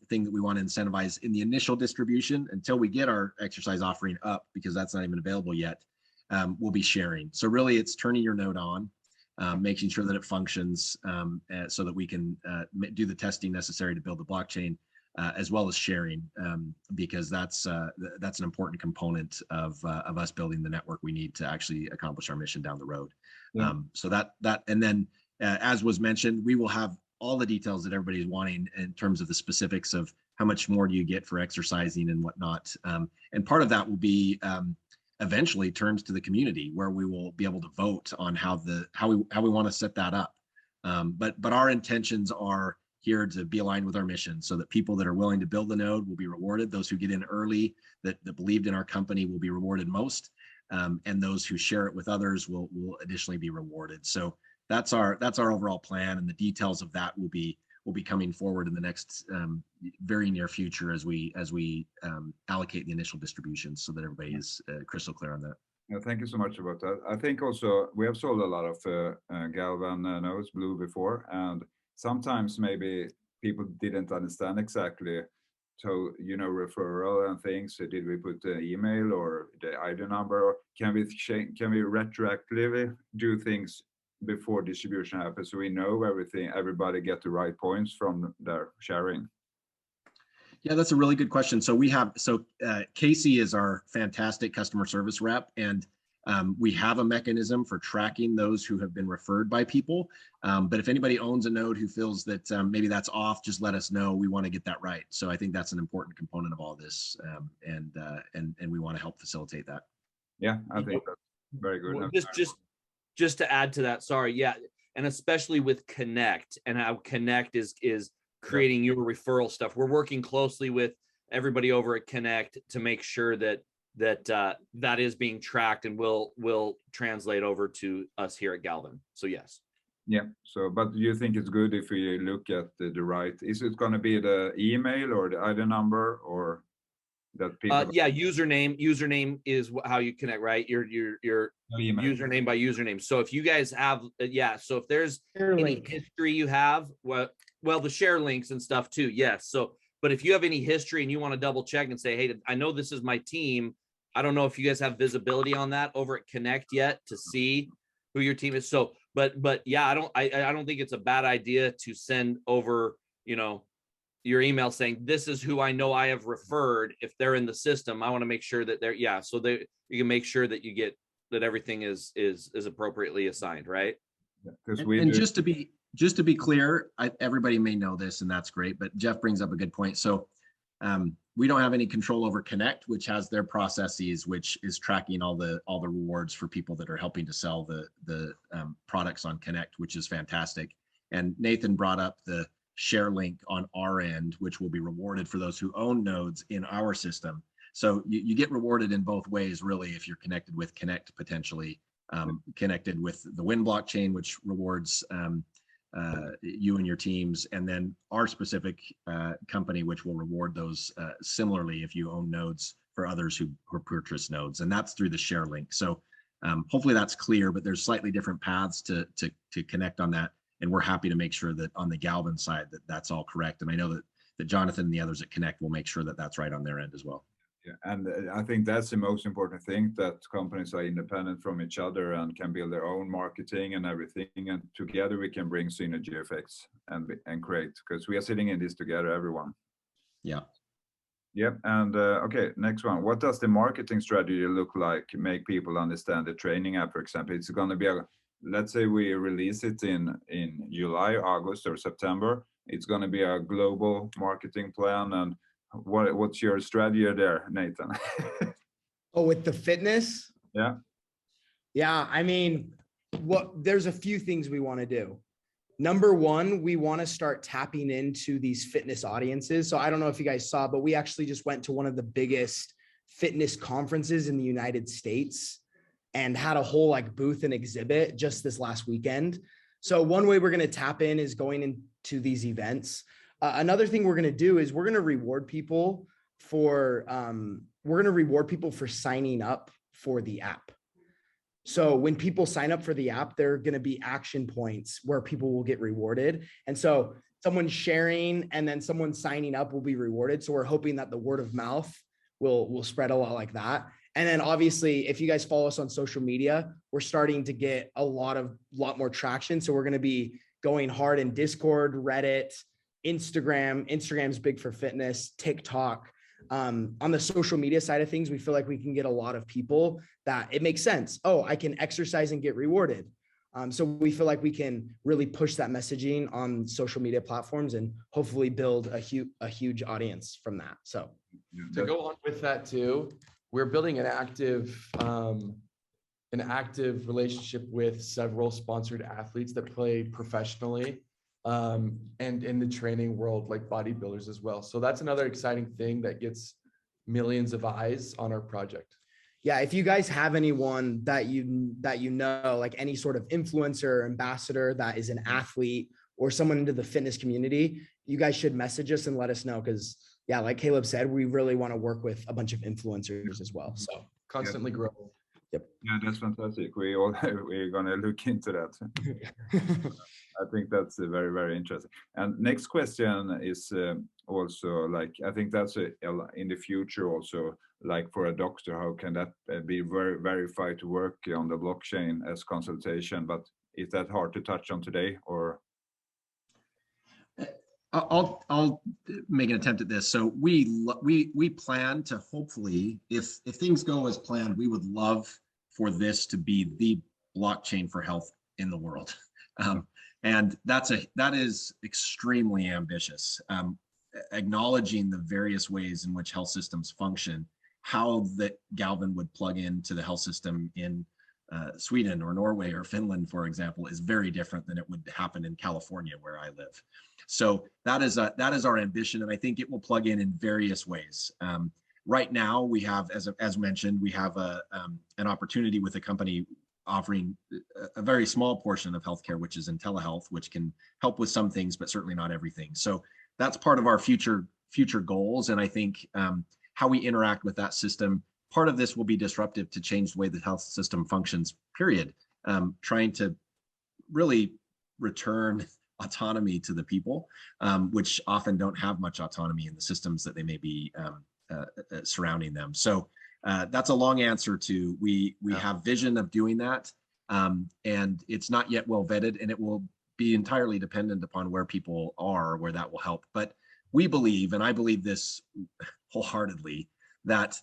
Speaker 3: thing that we want to incentivize in the initial distribution until we get our exercise offering up, because that's not even available yet, will be sharing. So really it's turning your node on, making sure that it functions so that we can do the testing necessary to build the blockchain, as well as sharing, because that's an important component of us building the network we need to actually accomplish our mission down the road. Yeah. So that and then as was mentioned, we will have all the details that everybody's wanting in terms of the specifics of how much more do you get for exercising and whatnot. And part of that will be eventually turns to the community, where we will be able to vote on how we want to set that up. But our intentions are here to be aligned with our mission, so that people that are willing to build the node will be rewarded. Those who get in early that believed in our company will be rewarded most, and those who share it with others will additionally be rewarded. So that's our overall plan, and the details of that will be coming forward in the next very near future as we allocate the initial distributions, so that everybody is crystal clear on that.
Speaker 1: Yeah, thank you so much about that. I think also we have sold a lot of Galvan nodes, Blue, before, and sometimes maybe people didn't understand exactly. So, referral and things. Did we put the email or the ID number? Or can we retroactively do things before distribution happens, so we know everything, everybody get the right points from their sharing?
Speaker 3: Yeah, that's a really good question. So Casey is our fantastic customer service rep, and we have a mechanism for tracking those who have been referred by people. But if anybody owns a node who feels that maybe that's off, just let us know. We want to get that right. So I think that's an important component of all this, and we want to help facilitate that.
Speaker 1: Yeah, I think that's very good.
Speaker 5: Well, just to add to that, sorry, yeah, and especially with Connect and how Connect is creating your referral stuff. We're working closely with everybody over at Connect to make sure that is being tracked and will translate over to us here at Galvan. So yes.
Speaker 1: Yeah. So, but do you think it's good if we look at the right? Is it going to be the email or the ID number, or that people?
Speaker 5: Yeah, username is how you connect, right? Your username by username. So if you guys have, so if there's any history you have, well, the share links and stuff too, yes. So, but if you have any history and you want to double check and say, hey, I know this is my team. I don't know if you guys have visibility on that over at Connect yet to see who your team is. So, but yeah, I don't think it's a bad idea to send over, your email saying, this is who I know I have referred. If they're in the system, I want to make sure that they're, so you can make sure that you get that everything is appropriately assigned, right?
Speaker 3: Yeah, and just to be clear, everybody may know this, and that's great, but Jeff brings up a good point. So we don't have any control over Connect, which has their processes, which is tracking all the rewards for people that are helping to sell the products on Connect, which is fantastic. And Nathan brought up the share link on our end, which will be rewarded for those who own nodes in our system. So you get rewarded in both ways, really, if you're connected with Connect, potentially connected with the Win blockchain, which rewards you and your teams, and then our specific company, which will reward those similarly if you own nodes for others who purchase nodes, and that's through the share link. So hopefully that's clear, but there's slightly different paths to connect on that. And we're happy to make sure that on the Galvan side that's all correct. And I know that Jonathan and the others at Connect will make sure that that's right on their end as well.
Speaker 1: Yeah, and I think that's the most important thing, that companies are independent from each other and can build their own marketing and everything. And together we can bring synergy effects and create, because we are sitting in this together, everyone.
Speaker 3: Yeah.
Speaker 1: Yep. And okay, next one. What does the marketing strategy look like? Make people understand the training app, for example. It's going to be let's say we release it in July, August, or September. It's going to be a global marketing plan. And what's your strategy there, Nathan?
Speaker 4: Oh, with the fitness?
Speaker 1: Yeah.
Speaker 4: Yeah, I mean, there's a few things we want to do. Number one, we want to start tapping into these fitness audiences. So I don't know if you guys saw, but we actually just went to one of the biggest fitness conferences in the United States and had a whole like booth and exhibit just this last weekend. So one way we're going to tap in is going into these events. Another thing we're going to do is we're going to reward people for signing up for the app. So when people sign up for the app, there are going to be action points where people will get rewarded. And so someone sharing and then someone signing up will be rewarded. So we're hoping that the word of mouth will spread a lot like that. And then obviously, if you guys follow us on social media, we're starting to get a lot more traction. So we're going to be going hard in Discord, Reddit, Instagram. Instagram's big for fitness, TikTok. On the social media side of things, we feel like we can get a lot of people that it makes sense. Oh, I can exercise and get rewarded. So we feel like we can really push that messaging on social media platforms and hopefully build a huge audience from that. So
Speaker 6: to go on with that too, we're building an active relationship with several sponsored athletes that play professionally and in the training world, like bodybuilders as well. So that's another exciting thing that gets millions of eyes on our project.
Speaker 4: Yeah, if you guys have anyone that you know, like any sort of influencer, ambassador that is an athlete or someone into the fitness community, you guys should message us and let us know. Because yeah, like Caleb said, we really want to work with a bunch of influencers as well. So
Speaker 6: constantly grow.
Speaker 4: Yep.
Speaker 1: Yeah, that's fantastic. We're gonna look into that. I think that's very, very interesting. And next question is also like, I think that's in the future also, like for a doctor, how can that be verified to work on the blockchain as consultation? But is that hard to touch on today, or?
Speaker 3: I'll make an attempt at this. So we plan to hopefully, if things go as planned, we would love for this to be the blockchain for health in the world. And that is extremely ambitious. Acknowledging the various ways in which health systems function, how that Galvan would plug into the health system in Sweden or Norway or Finland, for example, is very different than it would happen in California, where I live. So that is our ambition, and I think it will plug in various ways. Right now, we have, as mentioned, we have an opportunity with a company offering a very small portion of healthcare, which is in telehealth, which can help with some things, but certainly not everything. So that's part of our future goals, and I think how we interact with that system. Part of this will be disruptive to change the way the health system functions, period. Trying to really return autonomy to the people, which often don't have much autonomy in the systems that they may be surrounding them. So that's a long answer to, we have vision of doing that, and it's not yet well vetted, and it will be entirely dependent upon where people are, where that will help. But we believe, and I believe this wholeheartedly, that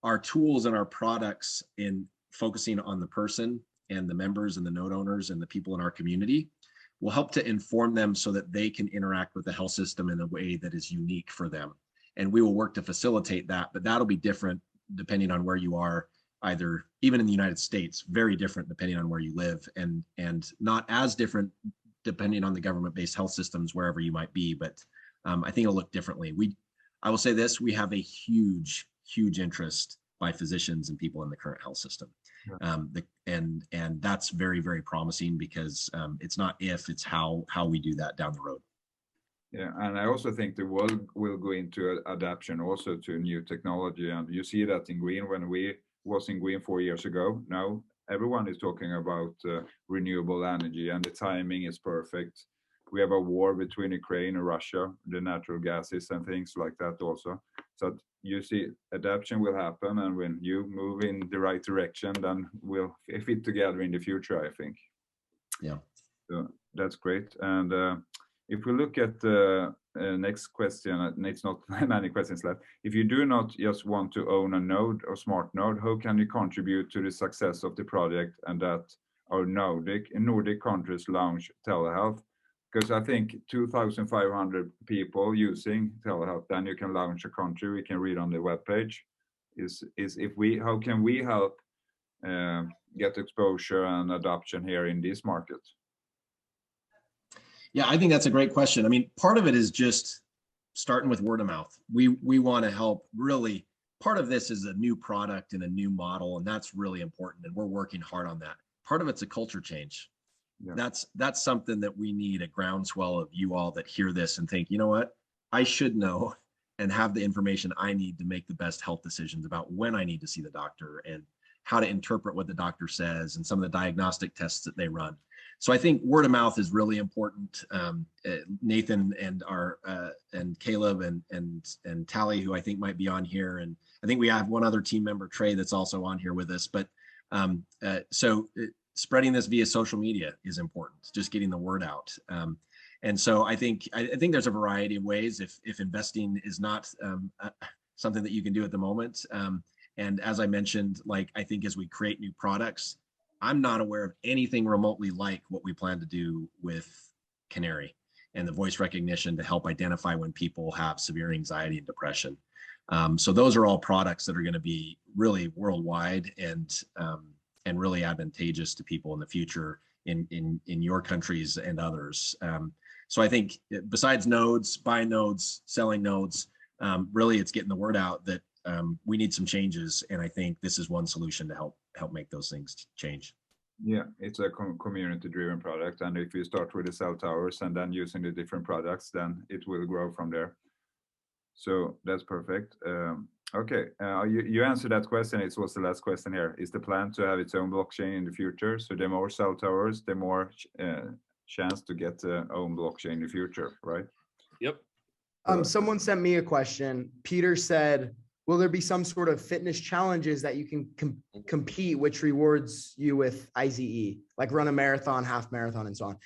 Speaker 3: our tools and our products in focusing on the person and the members and the node owners and the people in our community will help to inform them so that they can interact with the health system in a way that is unique for them. And we will work to facilitate that, but that'll be different depending on where you are, either even in the United States, very different depending on where you live, and not as different depending on the government-based health systems wherever you might be. But I think it'll look differently. I will say this, we have a huge interest by physicians and people in the current health system. And that's very, very promising, because it's not if, it's how we do that down the road.
Speaker 1: Yeah, and I also think the world will go into adaptation also to new technology. And you see that in green, when we was in green 4 years ago, now everyone is talking about renewable energy, and the timing is perfect. We have a war between Ukraine and Russia, the natural gases and things like that also. So you see adaptation will happen, and when you move in the right direction, then we'll fit together in the future, I think.
Speaker 3: Yeah.
Speaker 1: So that's great. And if we look at the next question, it's not many questions left. If you do not just want to own a node or smart node, how can you contribute to the success of the project and that our Nordic countries launch telehealth? Because I think 2,500 people using telehealth, then you can launch a country. We can read on the webpage. How can we help get exposure and adoption here in this market?
Speaker 3: Yeah, I think that's a great question. I mean, part of it is just starting with word of mouth. We want to help really. Part of this is a new product and a new model, and that's really important. And we're working hard on that. Part of it's a culture change.
Speaker 1: Yeah.
Speaker 3: That's something that we need a groundswell of you all that hear this and think, you know what, I should know and have the information I need to make the best health decisions about when I need to see the doctor and how to interpret what the doctor says and some of the diagnostic tests that they run. So I think word of mouth is really important. Nathan and and Caleb and Tally, who I think might be on here, and I think we have one other team member, Trey, that's also on here with us. But spreading this via social media is important. Just getting the word out. And so I think there's a variety of ways. If investing is not something that you can do at the moment, and as I mentioned, like I think as we create new products, I'm not aware of anything remotely like what we plan to do with Canary and the voice recognition to help identify when people have severe anxiety and depression. So those are all products that are going to be really worldwide and really advantageous to people in the future in your countries and others. So I think besides nodes, buying nodes, selling nodes, really it's getting the word out that we need some changes. And I think this is one solution to help make those things change.
Speaker 1: Yeah, it's a community-driven product, and if you start with the cell towers and then using the different products, then it will grow from there. So that's perfect. Okay, you answered that question. It was the last question here. Is the plan to have its own blockchain in the future? So the more cell towers, the more chance to get own blockchain in the future, right?
Speaker 5: Yep.
Speaker 4: Someone sent me a question. Peter said, will there be some sort of fitness challenges that you can compete, which rewards you with IZE, like run a marathon, half marathon, and so on?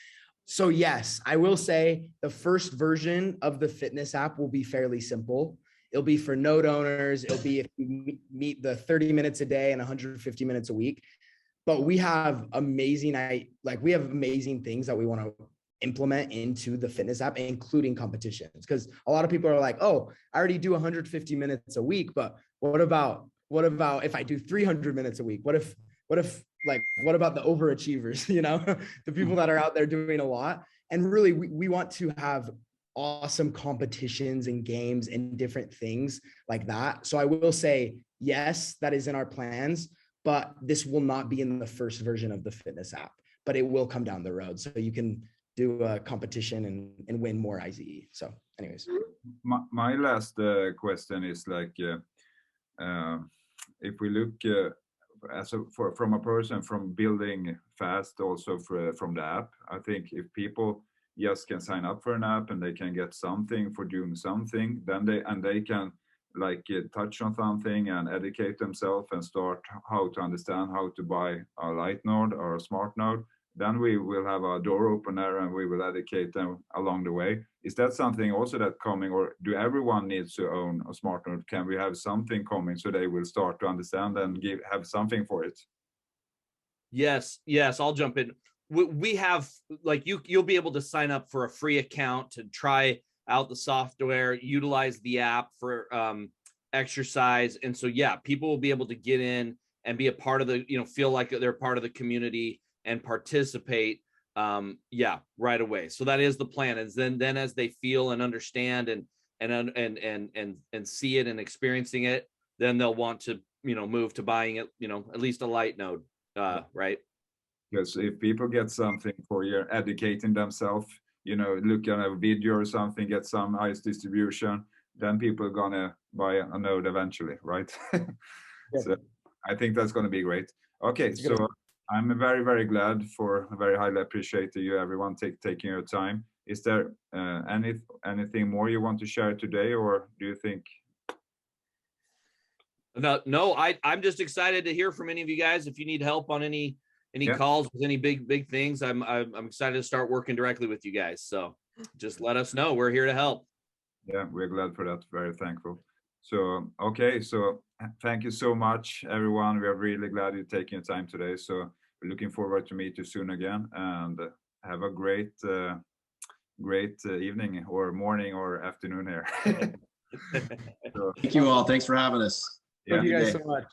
Speaker 4: So yes, I will say the first version of the fitness app will be fairly simple. It'll be for node owners. It'll be if you meet the 30 minutes a day and 150 minutes a week. But we have amazing things that we want to implement into the fitness app, including competitions. Because a lot of people are like, oh, I already do 150 minutes a week, but what about if I do 300 minutes a week? What about the overachievers, the people that are out there doing a lot? And really, we want to have awesome competitions and games and different things like that. So I will say, yes, that is in our plans, but this will not be in the first version of the fitness app, but it will come down the road. So you can do a competition and win more IZE. So anyways.
Speaker 1: My last question is like, if we look from a person from building fast, also from the app, I think if people just can sign up for an app and they can get something for doing something, then they can like touch on something and educate themselves and start how to understand how to buy a light node or a smart node, then we will have a door opener and we will educate them along the way. Is that something also that coming, or do everyone needs to own a smart node? Can we have something coming so they will start to understand and have something for it?
Speaker 5: Yes, I'll jump in. We have, like, you'll be able to sign up for a free account to try out the software, utilize the app for exercise. And so, yeah, people will be able to get in and be a part of the, feel like they're part of the community and participate right away. So that is the plan. And then as they feel and understand and see it and experiencing it, then they'll want to, move to buying it, at least a light node, right?
Speaker 1: Because if people get something for your educating themselves, look at a video or something, get some ice distribution, then people are gonna buy a node eventually, right?
Speaker 4: Yeah.
Speaker 1: So I think that's gonna be great. Okay, so I'm very, very glad very highly appreciate you everyone taking your time. Is there anything more you want to share today, or do you think?
Speaker 5: No, I'm just excited to hear from any of you guys. If you need help on any calls with any big things, I'm excited to start working directly with you guys. So just let us know. We're here to help.
Speaker 1: Yeah, we're glad for that. Very thankful. So, okay. So thank you so much, everyone. We are really glad you're taking your time today. So we're looking forward to meet you soon again, and have a great evening or morning or afternoon here.
Speaker 3: Thank you all. Thanks for having us.
Speaker 4: Thank you guys so much.